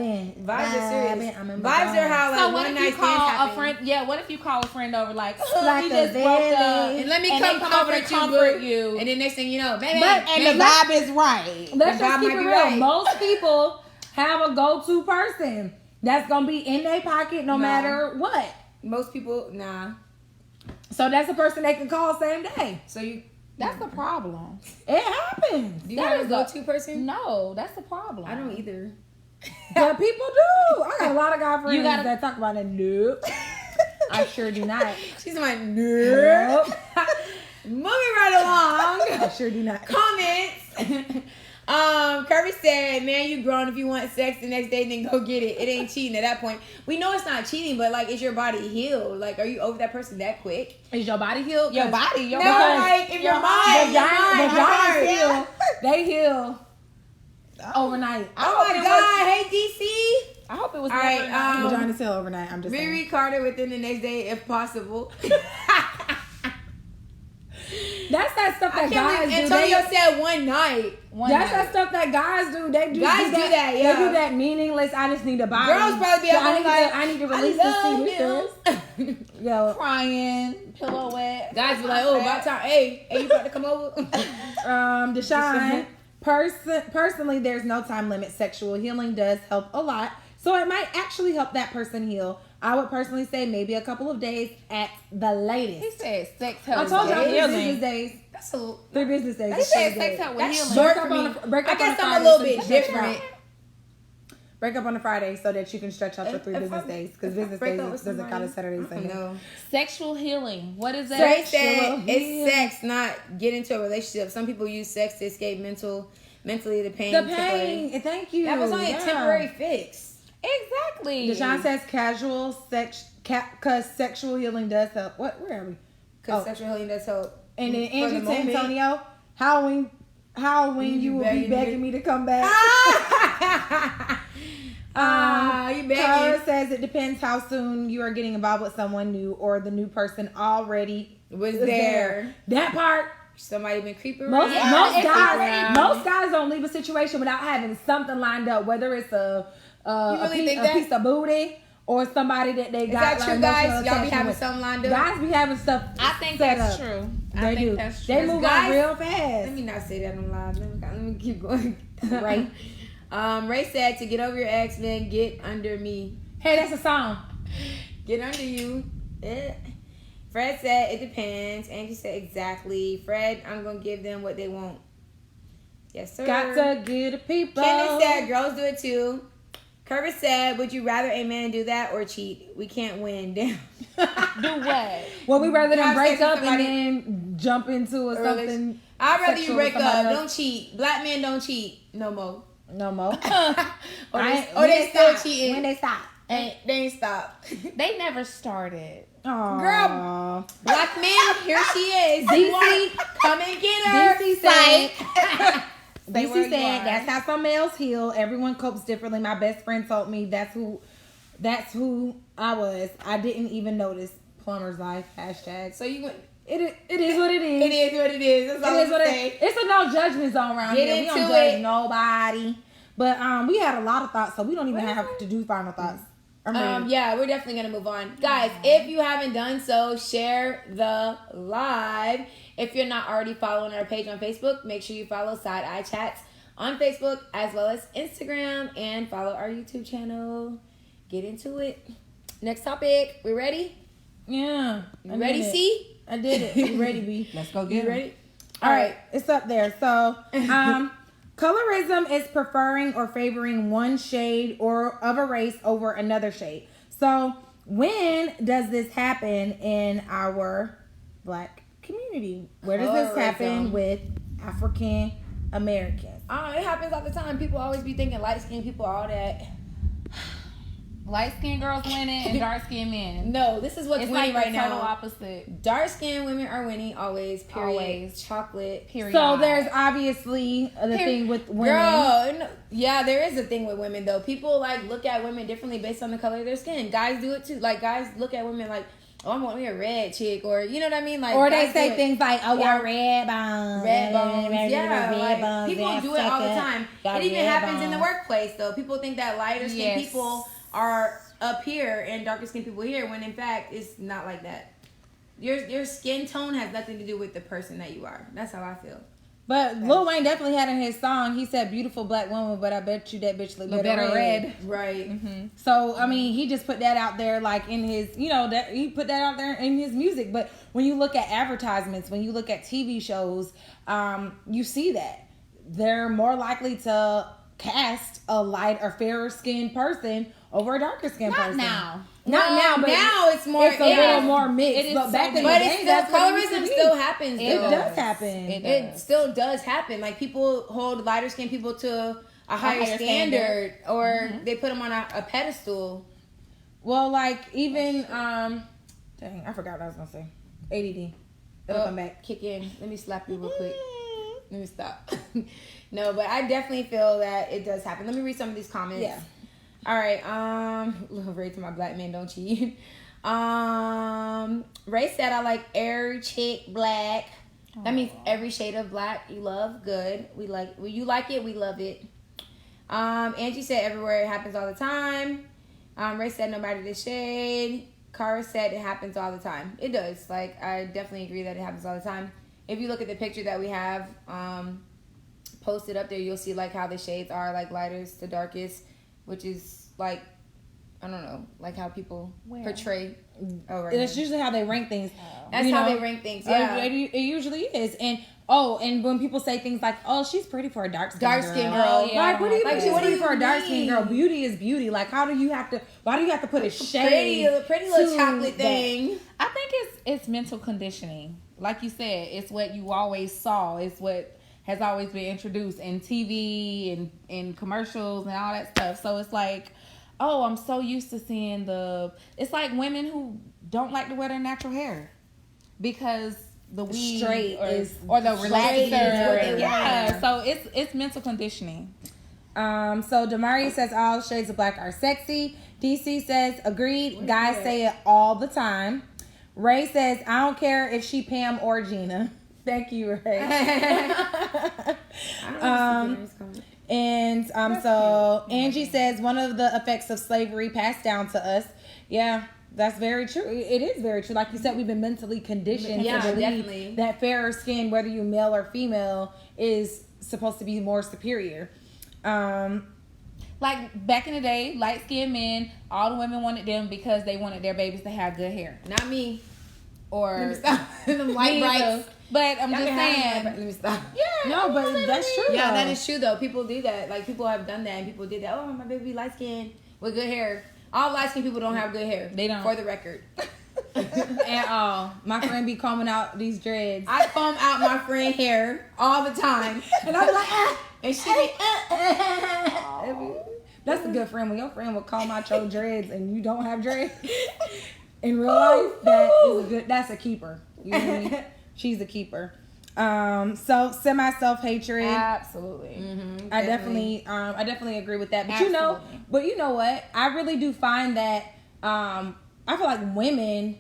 are serious. Vibes are how like So what one if night you stands call happen. a friend? Yeah, what if you call a friend over like, Like we a just broke up, valley. And let me and come they over to comfort you, you. and then next thing you know, baby, And the vibe is right. Let's The just vibe keep might it be real. right. Most people have a go-to person that's gonna be in their pocket no Nah. matter what. most people, nah. So that's a person they can call same day. So you, That's the problem. It happens. do you That have a is go-to person? No, that's the problem. I don't either. But people do. I got a lot of guy friends You gotta- that talk about it. Nope. I sure do not. She's like, nope. Nope. Moving right along. I sure do not. Comments. Kirby said, man, you grown if you want sex the next day, then go get it. It ain't cheating at that point. We know it's not cheating, but like, is your body healed? Like, are you over that person that quick? Is your body healed? Your body, your No, mind. like, if your mind, The giants heart. heal. They heal overnight. Oh my God. Hey, DC. I hope it was All right, Vaginas heal overnight. I'm just saying. Riri Carter within the next day if possible. That's that stuff I that can't guys believe do. Antonio said one night. That's that stuff that guys do. They do Guys do that, yeah. They do that meaningless. I just need a body. Girls probably be So out like, I need to I release love this him. Yo, crying, pillow wet. Guys be like, oh, about time. Hey, you about to come over? Deshaun. Personally, there's no time limit. Sexual healing does help a lot, so it might actually help that person heal. I would personally say maybe a couple of days at the He latest. said sex I helps told with y'all 3 healing. business days. That's a 3 business days. He is said pretty sex good. help with That's healing. short Break for up on me. a- break I up on guess a I'm a Friday little so bit you can stretch different. out. Break up on a Friday so that you can stretch out your 3 If business I'm- days because business break days up with doesn't count as somebody, Saturdays I don't anymore. know. Sexual healing. What is that? Trey said Sexual it's healing. sex, not get into a relationship. Some people use sex to escape mentally the pain. The temporarily. pain. Thank you. That was only a temporary fix. Exactly. Deshaun says casual sex, because sexual healing does help. What? Where are we? Because Oh. sexual healing does help. And then For the Angie to moment. Antonio, Halloween, you will be begging me to come back. You begging. Cara says it depends how soon you are getting involved with someone new or the new person already Was is there. That part. Somebody been creeping Most, around? most guys don't leave a situation without having something lined up, whether it's a really think that? piece of booty or somebody that they Is got. that true, like, guys? emotional Y'all be attachment having with. something lined up? Guys be having stuff. I think set that's up. true. They I think do. that's true. They move Guys- on real Let fast. me not say that on live. Let me keep going. Right. Ray said to get over your ex, then get under me. Hey, that's a song. Get under you. Fred said it depends. Angie said exactly. Fred, I'm gonna give them what they want. Yes, sir. Got to get the people. Kenneth said girls do it too. Curtis said, would you rather a man do that or cheat? We can't win. Damn. Do what? Well, we rather than Have break sex with up and somebody- then jump into a something. I'd rather you sexual break with somebody up. else. Don't cheat. Black men don't cheat no more. No more. Or Right? they, When still stop. cheating. When they stop. They ain't stop. They never started. Aww. Girl. Black men, here she is. DC, Come and get her. DC said, Stay where DC you said are. that's how some males heal. Everyone copes differently. My best friend told me that's who I was. I didn't even notice. Plumber's life. Hashtag. So you went. It is what it is. It is what it is. That's all It is I'm what it saying. is. It's a no judgment zone around Get here. We don't into judge it. nobody. But we had a lot of thoughts, so we don't even have to do final thoughts. I'm ready. Yeah, we're definitely gonna move on, guys. If you haven't done so, share the live. If you're not already following our page on Facebook, make sure you follow Side Eye Chats on Facebook as well as Instagram, and follow our YouTube channel. Get into it. Next topic. We ready? Yeah. You ready, C? I did it. You ready, B? Let's go You ready? All right. It's up there. So, colorism is preferring or favoring one shade or of a race over another shade. So, when does this happen in our Black community? Where does this happen Colorism. with African Americans? I don't know. It happens all the time. People always be thinking light skinned people are all that. Light skinned girls winning and dark skinned men. No, this is what's It's winning like right the total now. opposite. Dark skinned women are winning always. Period. Always. Chocolate. Period. So there's obviously the thing with women. Girl, yeah, there is a thing with women though. People like look at women differently based on the color of their skin. Guys do it too. Like guys look at women like, oh, I want me a red chick, or you know what I mean? Like, Or they guys say do it. things like, oh, y'all red bones. Red bones, yeah. Red Like, bones, people ass do it all the sucker, time. got It even red happens in the bones. workplace, though. People think that lighter skinned Yes. people are up here and darker skinned people here, when in fact it's not like that. Your skin tone has nothing to do with the person that you are. That's how I feel. But Lil Wayne definitely had in his song, he said, beautiful black woman, but I bet you that bitch look better red. Right. Mm-hmm. So, I mean, he just put that out there like in his, you know, that he put that out there in his music. But when you look at advertisements, when you look at TV shows, you see that. They're more likely to cast a light or fairer skinned person over a darker skinned person. now. Not now, but now it's more. it's a little more mixed. It is But back so in the But day, it's still, that's what it used to colorism be. still happens. It though. does happen. It still does happen. Like people hold lighter skinned people to a higher higher standard, or they put them on a pedestal. Well, like even dang, I forgot what I was gonna say. ADD. It'll come back. Kick in. Let me slap you real quick. Let me stop. No, but I definitely feel that it does happen. Let me read some of these comments. Yeah. All right. Ray to my black men, don't cheat. Ray said, I like every chick black. That means every shade of black you love. Good. We like, well, you like it, we love it. Angie said, everywhere it happens all the time. Ray said, no matter the shade. Cara said, it happens all the time. It does. Like, I definitely agree that it happens all the time. If you look at the picture that we have posted up there, you'll see like how the shades are, like lightest to darkest, which is like, I don't know, like how people portray. Oh, right. That's usually how they rank things. That's how they rank things. Yeah, It usually is. And when people say things like, "Oh, she's pretty for a dark skin girl," girl. yeah. Like, what do you Like, mean she's what do pretty you for a dark skin mean? girl? Beauty is beauty. Like, how do you have to? Why do you have to put a shade? pretty little to chocolate that? thing. I think it's mental conditioning. Like you said, it's what you always saw. It's what has always been introduced in TV and in commercials and all that stuff. So it's like, oh, I'm so used to seeing it's like women who don't like to wear their natural hair because the weave Straight or is- the straight is what relaxer. they Yeah, so it's mental conditioning. So Damari says all shades of black are sexy. DC says agreed. Guys say it all the time. Ray says I don't care if she Pam or Gina. Thank you, Ray. And so Angie says one of the effects of slavery passed down to us. Yeah, that's very true. It is very true. Like you said, we've been mentally conditioned Yeah, to believe definitely. that fairer skin, whether you male or female, is supposed to be more superior. Like back in the day, light skinned men, all the women wanted them because they wanted their babies to have good hair. Not me. Or Let me stop. Them light Me brights. either. But I'm Y'all just can have saying. them. Let me stop. Yeah, No, but that's true. Yeah, though. that is true though. People do that. Like people have done that, and people did that. Oh, my baby light skin with good hair. All light skinned people don't have good hair. They don't. For the record. At all. My friend be combing out these dreads. I comb out my friend hair all the time, And I'm like, ah. and she be, That's a good friend. When your friend will comb out your dreads and you don't have dreads in real life, that's a keeper. You know what I mean? She's a keeper. So semi self-hatred. Absolutely. I definitely agree with that. But you Absolutely. know what? I really do find that I feel like women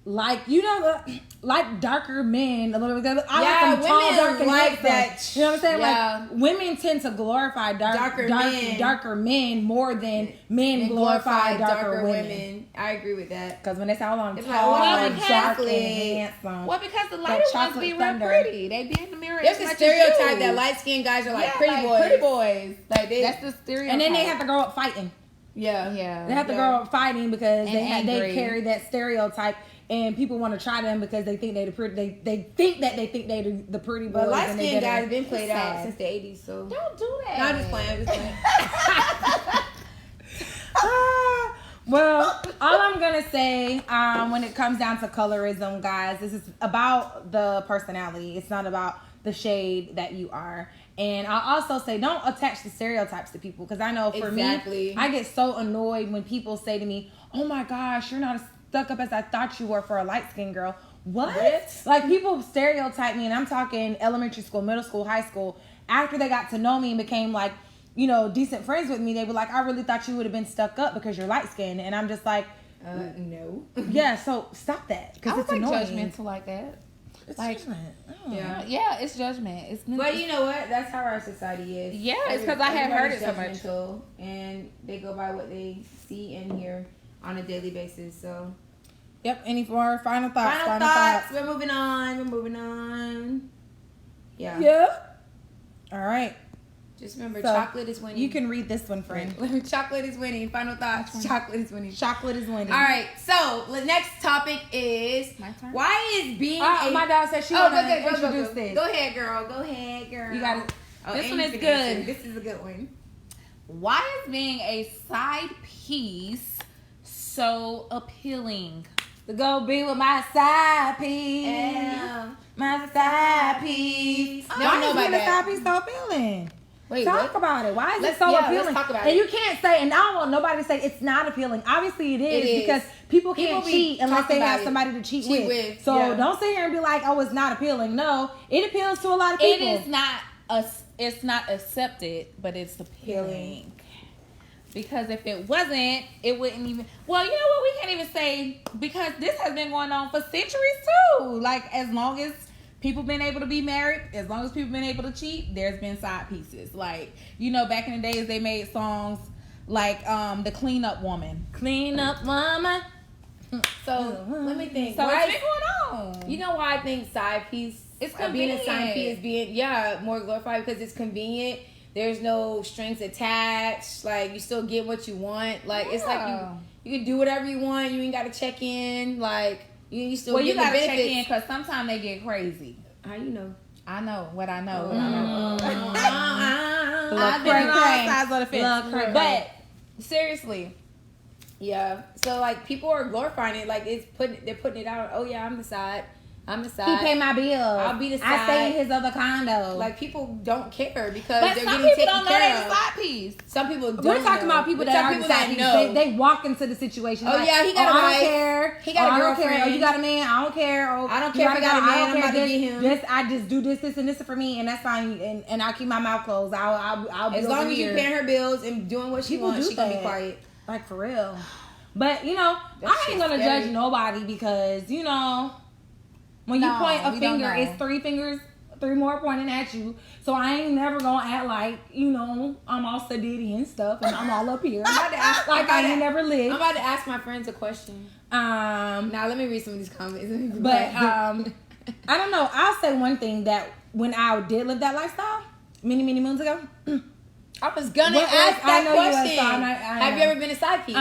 like like darker men a little bit. I like them tall, women dark, and like handsome. that. You know what I'm saying? Yeah. Like women tend to glorify darker men more than men and glorify darker women. I agree with that. Because when they say, "Oh, I'm It's tall, like, well, dark, exactly. and handsome," Well, because the lighter ones chocolate be real thunder. pretty. They be in the mirror. There's as a much as stereotype you. that light skinned guys are like Yeah, pretty like boys. Pretty boys. Like they, That's the stereotype. and then they have to grow up fighting. yeah. Yeah. They have to Yeah. grow up fighting because And they angry. carry that stereotype, and people want to try them because they think they the pretty. They think they the pretty boys. But light and they skinned better. guys been played out Sad. since the 80s, so. Don't do that. No, I'm just playing. I'm just playing. Well, all I'm gonna say when it comes down to colorism, guys, this is about the personality. It's not about the shade that you are. And I also say don't attach the stereotypes to people, because I know for me, I get so annoyed when people say to me, "Oh my gosh, you're not as stuck up as I thought you were for a light skinned girl." What? Like, people stereotype me, and I'm talking elementary school, middle school, high school. After they got to know me and became like, you know, decent friends with me, they were like, "I really thought you would have been stuck up because you're light skinned." And I'm just like, no. Yeah, so stop that, because it's like annoying. judgmental like that. It's like, judgment. Yeah, it's judgment. It's but you know what? That's how our society is. Yeah, it's because I have heard it so much. And they go by what they see and hear on a daily basis. So, yep. Any more final thoughts? Final thoughts. We're moving on. Yeah. Yeah. All right. Just remember, So, chocolate is winning. You can read this one, friend. Chocolate is winning. Final thoughts. Chocolate is winning. Chocolate is winning. All right. So the next topic is my turn. Why is being my dad said she wanted to introduce go. this. Go ahead, girl. You got it. This one is good. This is a good one. Why is being a side piece so appealing? To go be with my side piece. Yeah. My side piece. Why is being a side piece so appealing? Wait, talk about it. Why is it so appealing? Let's talk about and it. you can't say, and I don't want nobody to say it's not appealing. Obviously it is, because people can't cheat unless they have somebody to cheat with. So don't sit here and be like, "Oh, it's not appealing." No, it appeals to a lot of people. It is not it's not accepted, but it's appealing. Because if it wasn't, it wouldn't even. Well, you know what? We can't even say, because this has been going on for centuries too. Like, as long as people been able to be married, as long as people been able to cheat, there's been side pieces. Like, you know, back in the days, they made songs like the Clean Up Woman. Clean up, mama. So let me think. So it's been going on. You know why I think side piece? It's being a convenient. side piece being more glorified, because it's convenient. There's no strings attached. Like, you still get what you want. Like, it's like you can do whatever you want. You ain't got to check in. Like, you still get the benefits. You got to check in, because sometimes they get crazy. How you know? I know what I know. I've been on all sides of the fence. But seriously, yeah. So, like, people are glorifying it. Like, they're putting it out. Oh yeah, I'm the side. He pay my bills. I'll be the side. I stay in his other condo. Like, people don't care because but they're some getting people taken don't know care they're of. the side piece. Some people don't. We're talking about people that are people the side that piece. know. They walk into the situation. Oh, like, yeah, he got a I wife. don't care. He got a I don't girlfriend. care. Oh, you got a man. I don't care. Oh, I don't care if I got a man. I'm about to get him. This, I just do this, and this is for me, and that's fine. And I'll keep my mouth closed. I'll be as long as you're paying her bills and doing what she wants, she gonna be quiet. Like, for real. But you know, I ain't gonna judge nobody, because you know, when you point a finger, it's three more pointing at you. So I ain't never gonna act like, you know, I'm all sadiddy and stuff, and I'm all up here. I'm about to ask, I ain't never lived. I'm about to ask my friends a question. Now let me read some of these comments. But I don't know. I'll say one thing, that when I did live that lifestyle many moons ago, I was gonna ask that question. Have you ever been a side piece?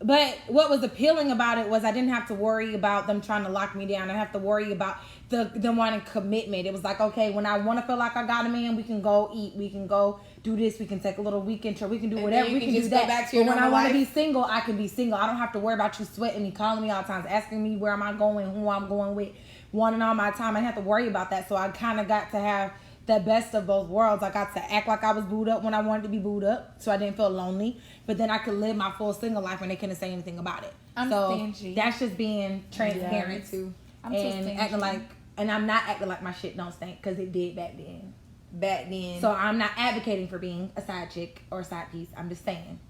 But what was appealing about it was I didn't have to worry about them trying to lock me down. I didn't have to worry about them wanting commitment. It was like, okay, when I want to feel like I got a man, we can go eat, we can go do this, we can take a little weekend trip, we can do whatever, we can do that. Back to your but when I want to life. be single, I can be single. I don't have to worry about you sweating me, calling me all the time, asking me where am I going, who I'm going with, wanting all my time. I didn't have to worry about that. So I kind of got to have the best of both worlds. I got to act like I was booed up when I wanted to be booed up, so I didn't feel lonely. But then I could live my full single life and they couldn't say anything about it. Stingy. That's just being transparent. Yeah, me too. I'm and acting like, and I'm not acting like my shit don't stink, because it did back then. So I'm not advocating for being a side chick or a side piece. I'm just saying.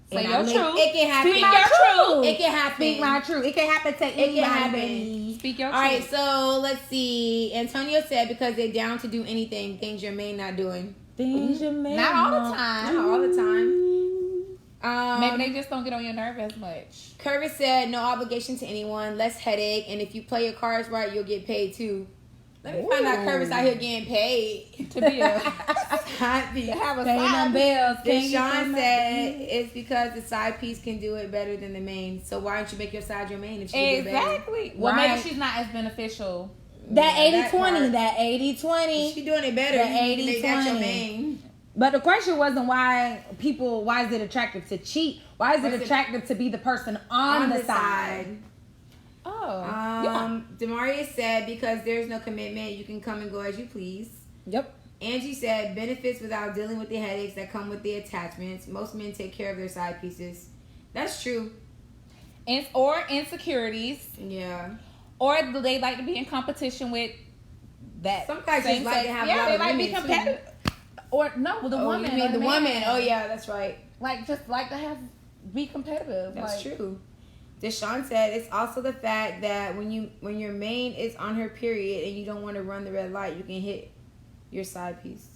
So your truth. It can happen. Speak my truth. It can happen. Speak my truth. It can happen to anybody. Speak your All right, truth. so let's see. Antonio said because they're down to do anything, things your man not doing. Things your man Not all the time. Not all the time. Maybe they just don't get on your nerve as much. Curvis said no obligation to anyone, less headache, and if you play your cards right, you'll get paid too. Let me find out Curvis out here getting paid To be a side piece. have a Paying them side bills. Deshaun said it's because the side piece can do it better than the main. So why don't you make your side your main if she can do it better? Exactly. Well, Right. maybe she's not as beneficial. That Yeah, 80-20. That If 80-20. she doing it better, The you make that your 80-20. main. But the question wasn't why is it attractive to cheat? Why is it attractive to be the person on the side? Oh. Yeah. Demaria said, because there's no commitment, you can come and go as you please. Yep. Angie said, benefits without dealing with the headaches that come with the attachments. Most men take care of their side pieces. That's true. Or insecurities. Yeah. Or do they like to be in competition with that? Some guys just like to have a lot of women, be competitive. Or no, with the woman. You mean the man. woman? Oh yeah, that's right. Like just like to be competitive. That's like, true. Deshaun said it's also the fact that when your main is on her period and you don't want to run the red light, you can hit your side piece.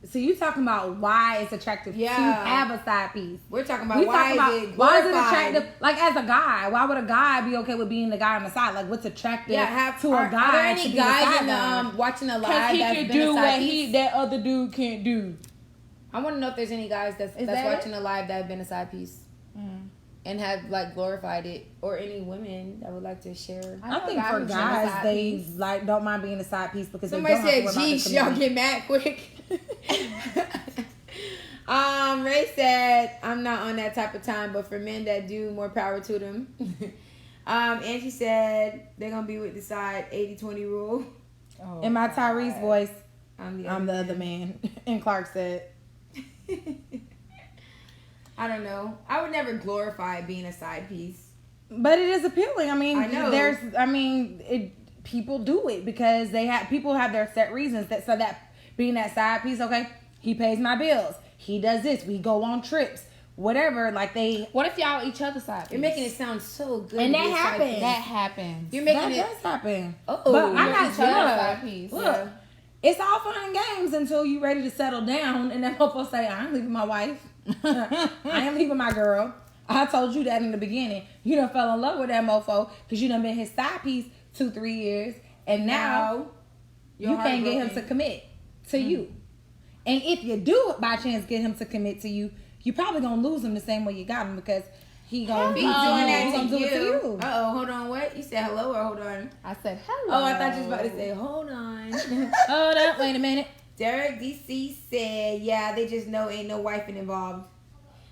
So you talking about why it's attractive to have a side piece? We're talking about why is it attractive? Like as a guy, why would a guy be okay with being the guy on the side? Like what's attractive to a guy? Are there any guys in watching the live he that's can been do a what side piece? that other dude can't do? I want to know if there's any guys that's watching the live that have been a side piece and have like glorified it, or any women that would like to share. I think for guys, they like don't mind being a side piece because somebody they don't said, "Geez, y'all get mad quick." Ray said, I'm not on that type of time, but for men that do, more power to them. Angie said they're gonna be with the side 80-20 rule. Oh, in my Tyrese voice, I'm the other man. And Clark said, I don't know. I would never glorify being a side piece, but it is appealing. I mean, I know. People do it because people have their set reasons that being that side piece. Okay, he pays my bills. He does this. We go on trips. Whatever. What if y'all each other's side piece? You're making it sound so good. And that happens. That happens. You're making that does happen. Oh, but I'm not side piece. Look, it's all fun and games until you're ready to settle down, and then mofo say, "I ain't leaving my wife. I ain't leaving my girl." I told you that in the beginning. You done fell in love with that mofo because you done been his side piece 2-3 years, and now you can't get him to commit to you. And if you do by chance get him to commit to you, you probably gonna lose him the same way you got him because he gonna be doing that to you. Hold on, what? You said hello or hold on? I said hello. Oh, I thought you was about to say hold on. Hold up, wait a minute. Derek DC said, yeah, they just know ain't no wifing involved.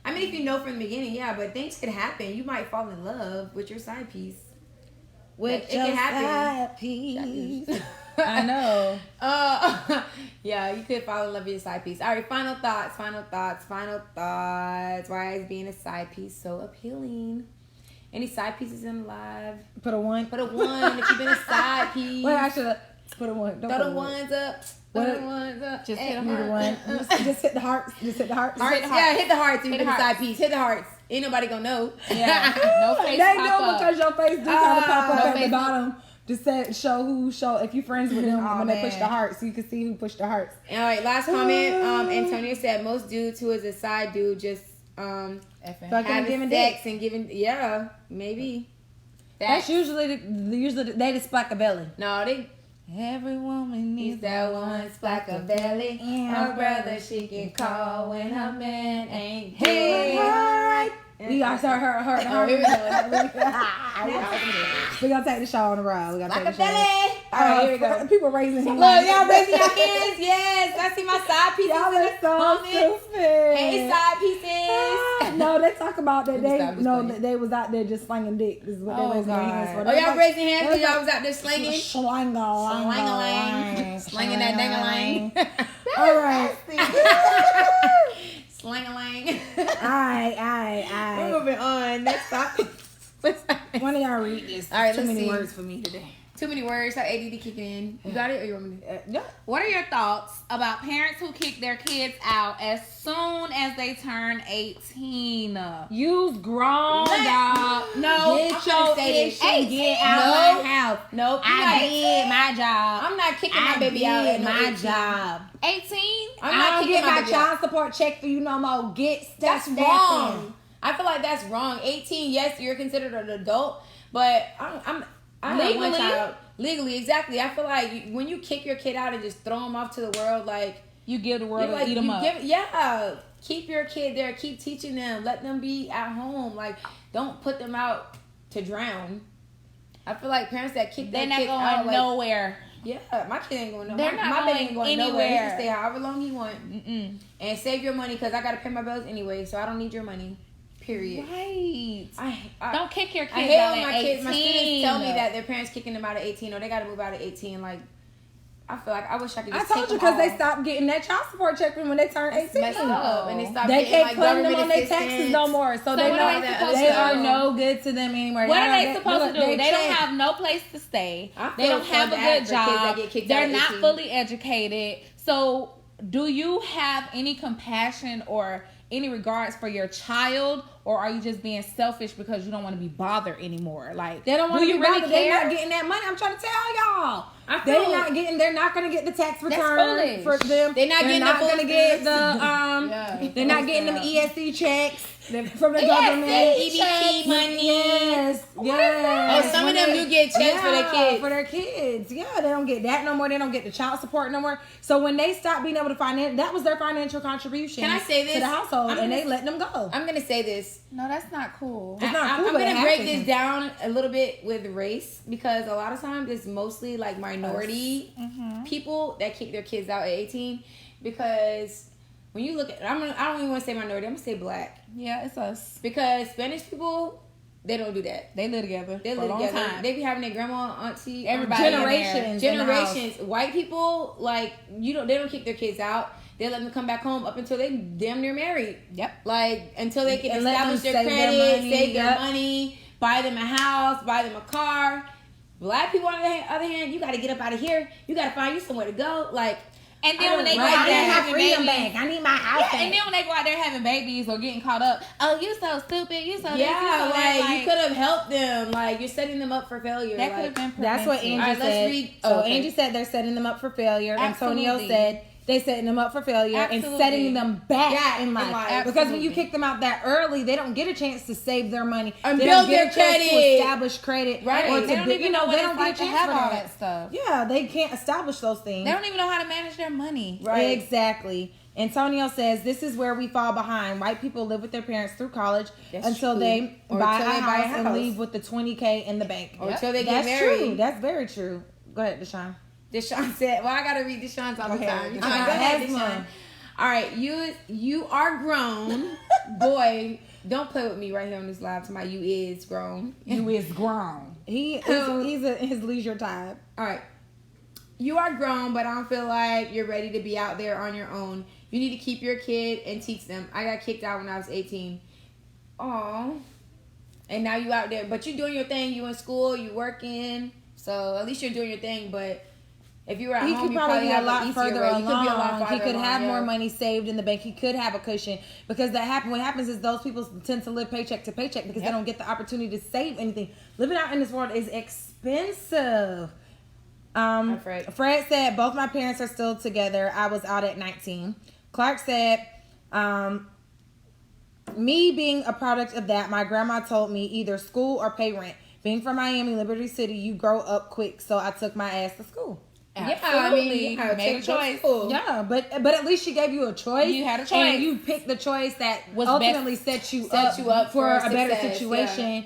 I mean, if you know from the beginning, yeah, but things could happen. You might fall in love with your side piece. It can happen. Side piece. I know. Yeah, you could fall in love with your side piece. All right, final thoughts. Why is being a side piece so appealing? Any side pieces in live? Put a 1. Put a 1 if you've been a side piece. Well, I should have put a 1. Don't throw the ones up. Throw the ones up. Just hit the 1. Just hit the hearts. Hearts. Yeah, hit the hearts if you've been a side piece. Hit the hearts. Ain't nobody gonna know. Yeah. No face they pop know up. because your face do kind of pop up no at the bottom. Just show if you're friends with them when they push the hearts, so you can see who pushed the hearts. All right, last comment. Antonio said most dudes who is a side dude just having sex and giving. Yeah, maybe. That's usually they just splack a belly. No, they. Every woman needs that one splack a belly. Her brother she can call when her man ain't doing her right. We got her. Here we go. We're gonna take the show on the road. Like a belly. All right, here we go. People raising hands. Look, y'all raising your hands. Yes, I see my side pieces. Y'all are so stupid. Hey, side pieces. No, they talk about that they was out there just slinging dick. This is what they raising their hands for. Oh, y'all raising hands because y'all was out there slinging? Slinging that dang-a-lang. All right. Slang-a-lang. Alright. We're moving on. Next topic. One of y'all read this. All right, Too many words for me today. Too many words. How ADD kicking in. You got it or you want me to? Yeah. What are your thoughts about parents who kick their kids out as soon as they turn 18? You's grown, y'all. No, get your ish and get out of my house. Nope. I did my job. I'm not kicking my baby out. I did my job. 18? I don't get my child support check for you no more. That's wrong. I feel like that's wrong. 18, yes, you're considered an adult, but I legally, have one child. Legally, exactly. I feel like when you kick your kid out and just throw them off to the world, like you give the world eat them up. Keep your kid there. Keep teaching them. Let them be at home. Like, don't put them out to drown. I feel like parents that kick their kids out, they're not going nowhere. Yeah, my kid ain't going They're nowhere. not My baby going ain't going nowhere. He anywhere. can stay however long he want. And save your money because I got to pay my bills anyway, so I don't need your money. Period. Right. I Don't kick your kids I hate out when at my 18. kids, my students tell me that their parents kicking them out at 18 or they got to move out at 18. Like, I feel like I wish I could just I told you because they stopped getting that child support check when they turned 18. messed up, and they stopped They getting, can't like, claim them government on their assistance. taxes no more. So they what know are they supposed they to are do? no good to them anymore. What Y'all are know they supposed to do? They don't trash. have no place to stay. I They feel don't so have a bad good for kids that job. get kicked They're out at not 18. fully educated. So, do you have any compassion or any regards for your child, or are you just being selfish because you don't want to be bothered anymore? Like, They don't want do to you be really bothered. They're care? not getting that money. I'm trying to tell y'all. I They're feel- not getting. They're not going to get the tax return foolish. for them. They're not getting the going to food get the Yeah, They're not getting them stamp. ESC checks from the ESC government. EBT money. Yes. Oh, Yes. some of When them they- do get checks for their kids. For their kids. Yeah, they don't get that no more. They don't get the child support no more. So when they stop being able to finance, that was their financial contribution. Can I say this? To the household, I'm and gonna- they letting them go. I'm going to say this. No, that's not cool. It's not cool, I'm but it gonna break happens. this down a little bit with race because a lot of times it's mostly like minority people that kick their kids out at 18 because when you look at I don't even want to say minority, I'm gonna say black Yeah, it's us. because Spanish people they don't do that. They live together. They for live a long together. time. They be having their grandma, auntie, Everybody in there. Generations. in the house. generations. White people like they don't kick their kids out. They let them come back home up until they damn near married. Yep. Like until they can And let establish them their save their credit, money, save their yep. money, buy them a house, buy them a car. Black people on the other hand, you got to get up out of here. You got to find you somewhere to go. Like, And I then when don't they go like out there that. having freedom babies, back. I need my house yeah, back. and then when they go out there having babies or getting caught up, oh, you so stupid, you so this, you yeah, so that, like you could have helped them. Like you're setting them up for failure. that like, could have been prevented. That's what Angie All right, let's said. read- So okay. Angie said they're setting them up for failure. Absolutely. Antonio said they setting them up for failure Absolutely. and setting them back Yeah, in in life. life. Because when you Absolutely. kick them out that early, they don't get a chance to save their money And they build don't get their a chance to credit. establish credit. Right. Or They to don't be- even know what they it's don't like get a to chance have for all that. that stuff. Yeah, they can't establish those things. They don't even know how to manage their money. Right. Exactly. Antonio says this is where we fall behind. White people live with their parents through college That's until true. they Or buy until a they buy a house and house. leave with the $20K in the bank. Or until they get That's married. true. That's very true. Go ahead, Deshaun. Deshaun said, well, I got to read Deshaun's all Go the ahead. time. Deshaun, Deshaun, go ahead, have Deshaun. one. All right, you are grown. Boy, don't play with me right here on this live. To my you is grown. You is grown. He's in his leisure time. All right. You are grown, but I don't feel like you're ready to be out there on your own. You need to keep your kid and teach them. I got kicked out when I was 18. Aw. And now you out there. But you doing your thing. You in school. You working. So at least you're doing your thing. But if you were at He home, could you probably be a have lot an easier further way. along. You could be a lot farther He could along, have yeah. more money saved in the bank. He could have a cushion because what happens is those people tend to live paycheck to paycheck because they don't get the opportunity to save anything. Living out in this world is expensive. Fred said both my parents are still together. I was out at 19. Clark said, me being a product of that, my grandma told me either school or pay rent. Being from Miami, Liberty City, you grow up quick, so I took my ass to school. Absolutely. Yeah, I mean, Made a choice. Yeah, but at least she gave you a choice. You had a choice. and you picked the choice that Was ultimately best- set you set you up for for a better success, situation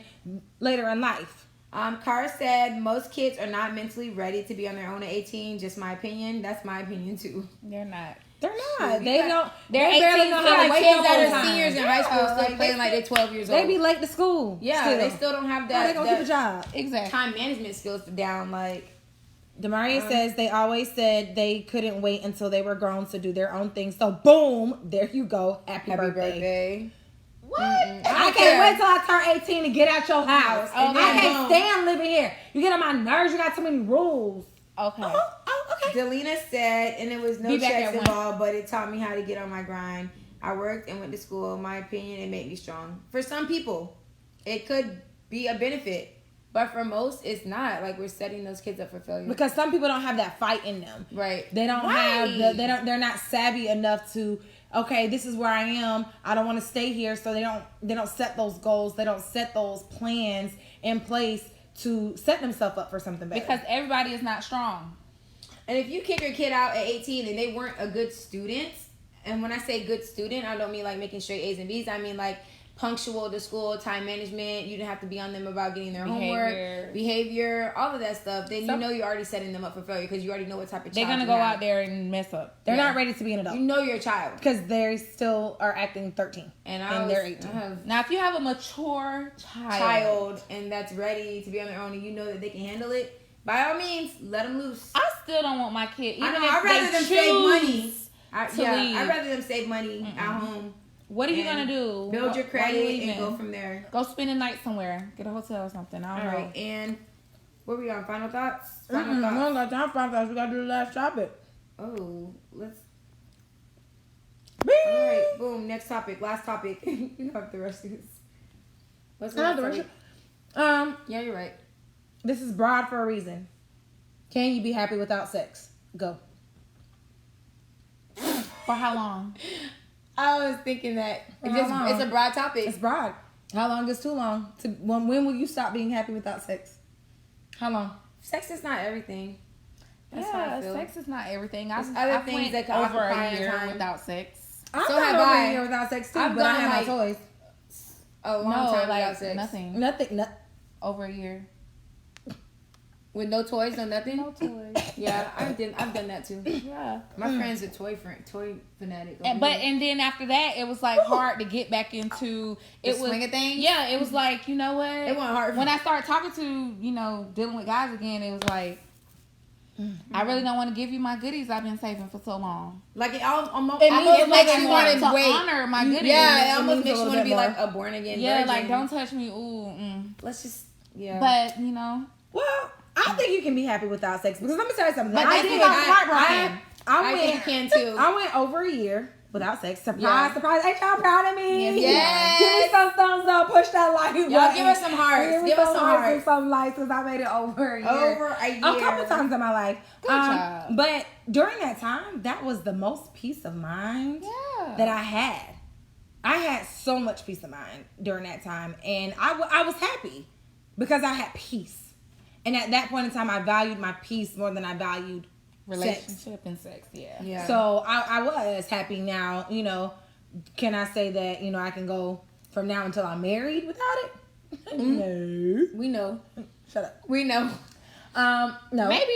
later in life. Cara said most kids are not mentally ready to be on their own at 18. Just my opinion. That's my opinion too. They're not. They're not. We They got- don't. they're They barely 18 know to how to Like wake kids up that on are time. seniors in high school still like, playing like they're 12 years old. They be late to school. Yeah, still. they still don't have How that, they gonna that keep a job? Exactly. time management skills down. Like, Demaria says they always said they couldn't wait until they were grown to do their own thing. So boom, there you go. Happy birthday. What? I can't wait till I turn 18 to get out your house. And I then can't boom. stand living here. You get on my nerves. You got too many rules. Okay. Oh, okay. Delina said, and it was no Be back checks at one. involved, but it taught me how to get on my grind. I worked and went to school. In my opinion, it made me strong. For some people, it could be a benefit. But for most, it's not. Like, we're setting those kids up for failure. Because some people don't have that fight in them. Right. They don't have they're not savvy enough to, okay, this is where I am. I don't want to stay here, so they don't set those goals. They don't set those plans in place to set themselves up for something better. Because everybody is not strong. And if you kick your kid out at 18 and they weren't a good student, and when I say good student, I don't mean like making straight A's and B's. I mean like punctual to school, time management. You didn't have to be on them about getting their homework, behavior, all of that stuff. Then you know you're already setting them up for failure because you already know what type of child they're gonna go out there and mess up. They're not ready to be an adult. You know you're a child because they still are acting 13 and they're 18. Now, if you have a mature child and that's ready to be on their own, and you know that they can handle it, by all means, let them loose. I still don't want my kid. Even I'd rather them save money. I'd rather them save money at home. What are you gonna do? Build your credit and go from there. Go spend a night somewhere. Get a hotel or something. I don't know. All right, and where we on? Final thoughts? We don't got time for final thoughts. We gotta do the last topic. Oh, let's. Beep. All right, boom. Next topic. Last topic. You don't have the rest of this. What's the last topic? Yeah, you're right. This is broad for a reason. Can you be happy without sex? Go. For how long? I was thinking that it's a broad topic. It's broad. How long is too long? When will you stop being happy without sex? How long? Sex is not everything. That's how I feel. Sex is not everything. There's other things that can over occupy a year time. without sex. I've So gone have over I. a year without sex too, I've but I gone have my like- toys. A long time without sex. Nothing. Nothing. Over a year. With no toys, no nothing. No toys. Yeah, I've done that too. Yeah. My friend's a toy fanatic. And then after that, it was like hard to get back into The swinging thing? Yeah, it was like, you know what? It wasn't hard. When I started talking to, dealing with guys again, it was like, I really don't want to give you my goodies I've been saving for so long. Like it almost It means makes a you little want to to wait. honor my goodies. Yeah, it It almost means makes a you little want to be bit like more. a born again. Yeah, virgin. like don't touch me. Ooh. Let's just But Well, I think you can be happy without sex because let me tell you something. But I I did. think I'm heartbroken. I think you can too. I went over a year without sex. Surprise, Yeah. surprise. Ain't y'all proud of me? Yes. Give me some thumbs up. Push that like button. Y'all give us some hearts. Give us some hearts. and some likes because I made it over a year. Over a year. A couple times in my life. Good job. But during that time, that was the most peace of mind that I had. I had so much peace of mind during that time. And I was happy because I had peace. And at that point in time, I valued my peace more than I valued relationship and sex. Yeah. So I was happy now. Can I say that, I can go from now until I'm married without it? No. We know. Shut up. We know. No. Maybe.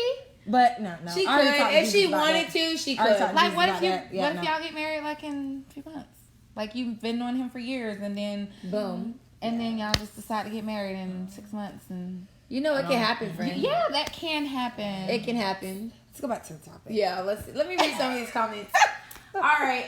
But no. She I already could. talked to If Jesus she about wanted that. to, she I already could. talked to Like, Jesus what about if you? that. Yeah, what no. if y'all get married like in a few months? Like you've been knowing him for years, and then Boom. and then y'all just decide to get married in 6 months, and You know it can happen, friend. yeah, that can happen. It can happen. Let's go back to the topic. Yeah, let me read some of these comments. All right.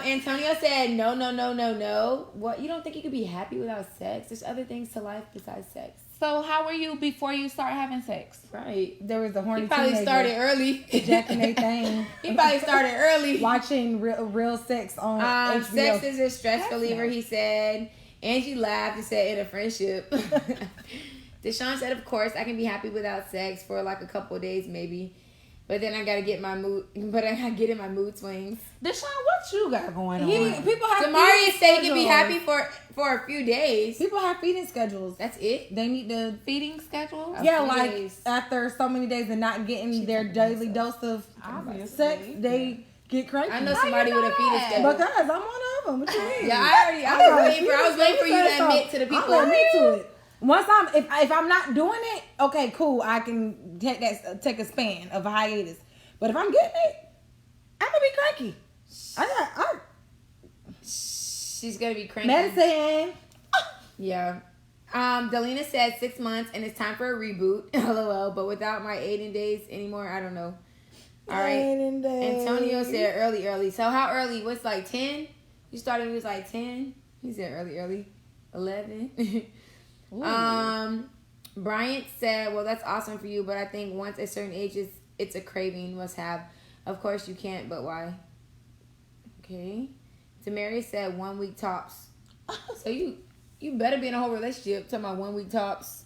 Antonio said no. What, you don't think you could be happy without sex? There's other things to life besides sex. So how were you before you start having sex? Right. There was a horny He probably teenager started early. ejaculating thing. He probably started early. Watching real sex on HBO. Sex is a stress That's reliever, nice. he said. Angie laughed and said, in a friendship. Deshaun said, of course, I can be happy without sex for like a couple of days maybe. But then I gotta get in my mood swings. Deshaun, what you got going on? People have Demarius feeding said he can be schedules. happy for a few days. People have feeding schedules. That's it. They need to Feeding schedule? A yeah, few like days. after so many days and not getting their daily dose of Obviously. sex, they get cranky. I know How somebody you with know a feeding that? schedule. Because I'm one of them. What you mean? Yeah, I was waiting for you to admit to the people. I'm admit to it. Once if I'm not doing it, okay, cool. I can take a span of a hiatus. But if I'm getting it, I'm gonna be cranky. I She's gonna be cranky. medicine. Yeah. Delina said 6 months and it's time for a reboot. LOL. But without my Aiden days anymore, I don't know. All right. Antonio said early. So how early? What's like 10? You started when you was like 10? He said early. 11. Bryant said, well, that's awesome for you, but I think once a certain age it's a craving must have. Of course you can't, but why? Okay. Tamari said 1 week tops. So you better be in a whole relationship talking about 1 week tops.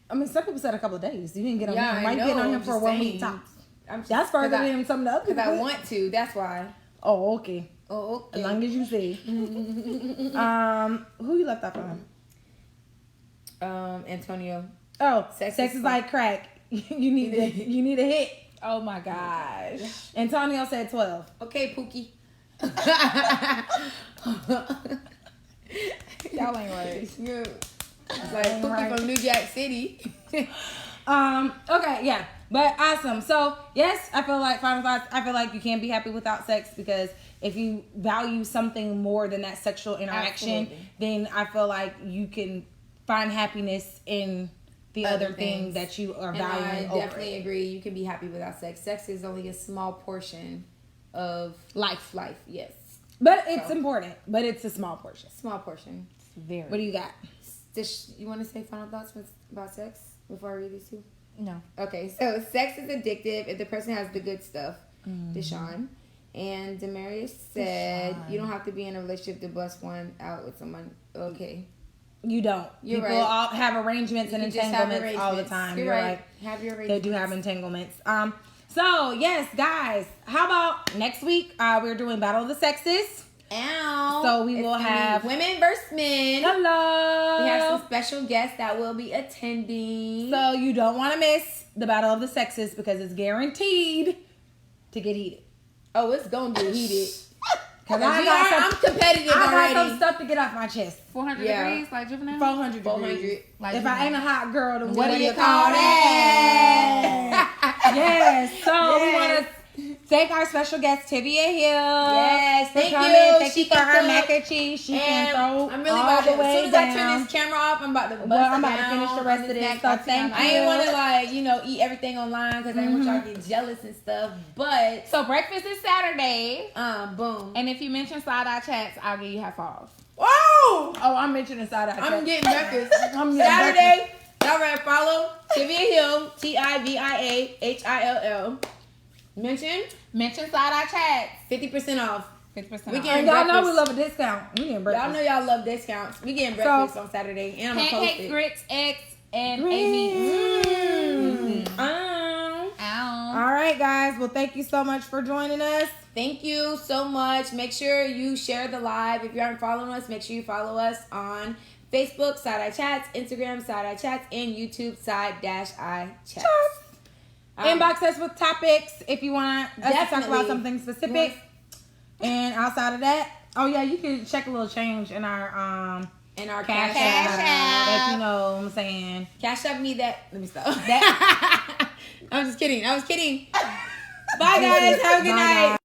I mean, some people said a couple of days. You didn't get on Yeah, him. Why I you know, getting on him I'm for just 1 week saying. tops? I'm just, That's further 'cause than some of the other Because people. I want to. That's why. Oh, okay. Oh, okay. As long as you say. Who you left off on? Antonio. Oh, Sex sex is is like crack. you need a hit. Oh my gosh. Antonio said 12. Okay, Pookie. Y'all ain't right. It's like Pookie right. from New Jack City. Okay, yeah. But awesome. So yes, I feel like final thoughts. I feel like you can't be happy without sex, because if you value something more than that sexual interaction, Absolutely. then I feel like you can find happiness in the other thing things. that you are And valuing I over definitely agree. You can be happy without sex. Sex is only a small portion of life. life. Yes, But it's So. important. But it's a small portion. small portion. Very. What do you got? You want to say final thoughts about sex before I read these two? No. Okay, so sex is addictive if the person has the good stuff. Deshaun. And Demarius said, Deshaun. you don't have to be in a relationship to bust one out with someone. Okay. You don't. You're People right. all have arrangements and You just have entanglements all the arrangements. time. You're You're right. right. Have your They arrangements. do have entanglements. So yes, guys, how about next week? We're doing Battle of the Sexes. Ow. So we It's will gonna be have- women versus men. Hello. We have some special guests that will be attending. So you don't want to miss the Battle of the Sexes, because it's guaranteed to get heated. Oh, it's gonna get heated. Cause I'm competitive I got already. some stuff to get off my chest. 400 Yeah. degrees like juvenile. 400 400. degrees. Like If I ain't a hot girl, then What do you call that? Yes. So we Yes. want to thank our special guest Tivia Hill. Yes, for thank coming. you. Thank She you for can her cook. mac and cheese. She can And throw I'm really all about the to, way as soon as down. I turn this camera off, I'm about to bust Well, I'm it about to down finish the rest on of this this. neck. So thank I you. ain't want to eat everything online because I didn't want y'all to get jealous and stuff. But So breakfast is Saturday, boom. and if you mention Side Eye Chats, I'll give you half off. Whoa! Oh, I'm mentioning side eye. I'm getting breakfast. I'm getting Saturday, y'all ready to follow Tivia Hill, TIVIAHILL. Mention Side Eye Chats. 50% off. 50% We off. get- And y'all know we breakfast. love a discount. We getting Y'all breakfast. know y'all love discounts. We getting breakfast on Saturday, and I'm gonna post Pancakes, it. grits, eggs, and Grits. AB. Ow. All right, guys. Well, thank you so much for joining us. Thank you so much. Make sure you share the live. If you aren't following us, make sure you follow us on Facebook, Side Eye Chats, Instagram, Side Eye Chats, and YouTube, Side-Eye Chats. Inbox us with topics if you want us to talk Definitely. about something specific. And outside of that, oh yeah, you can check a little change in our And our cash cash app. app. If you know what I'm saying. Cash up me that. Let me stop. That- I was just kidding. Bye, guys. Have a good Bye, night. guys.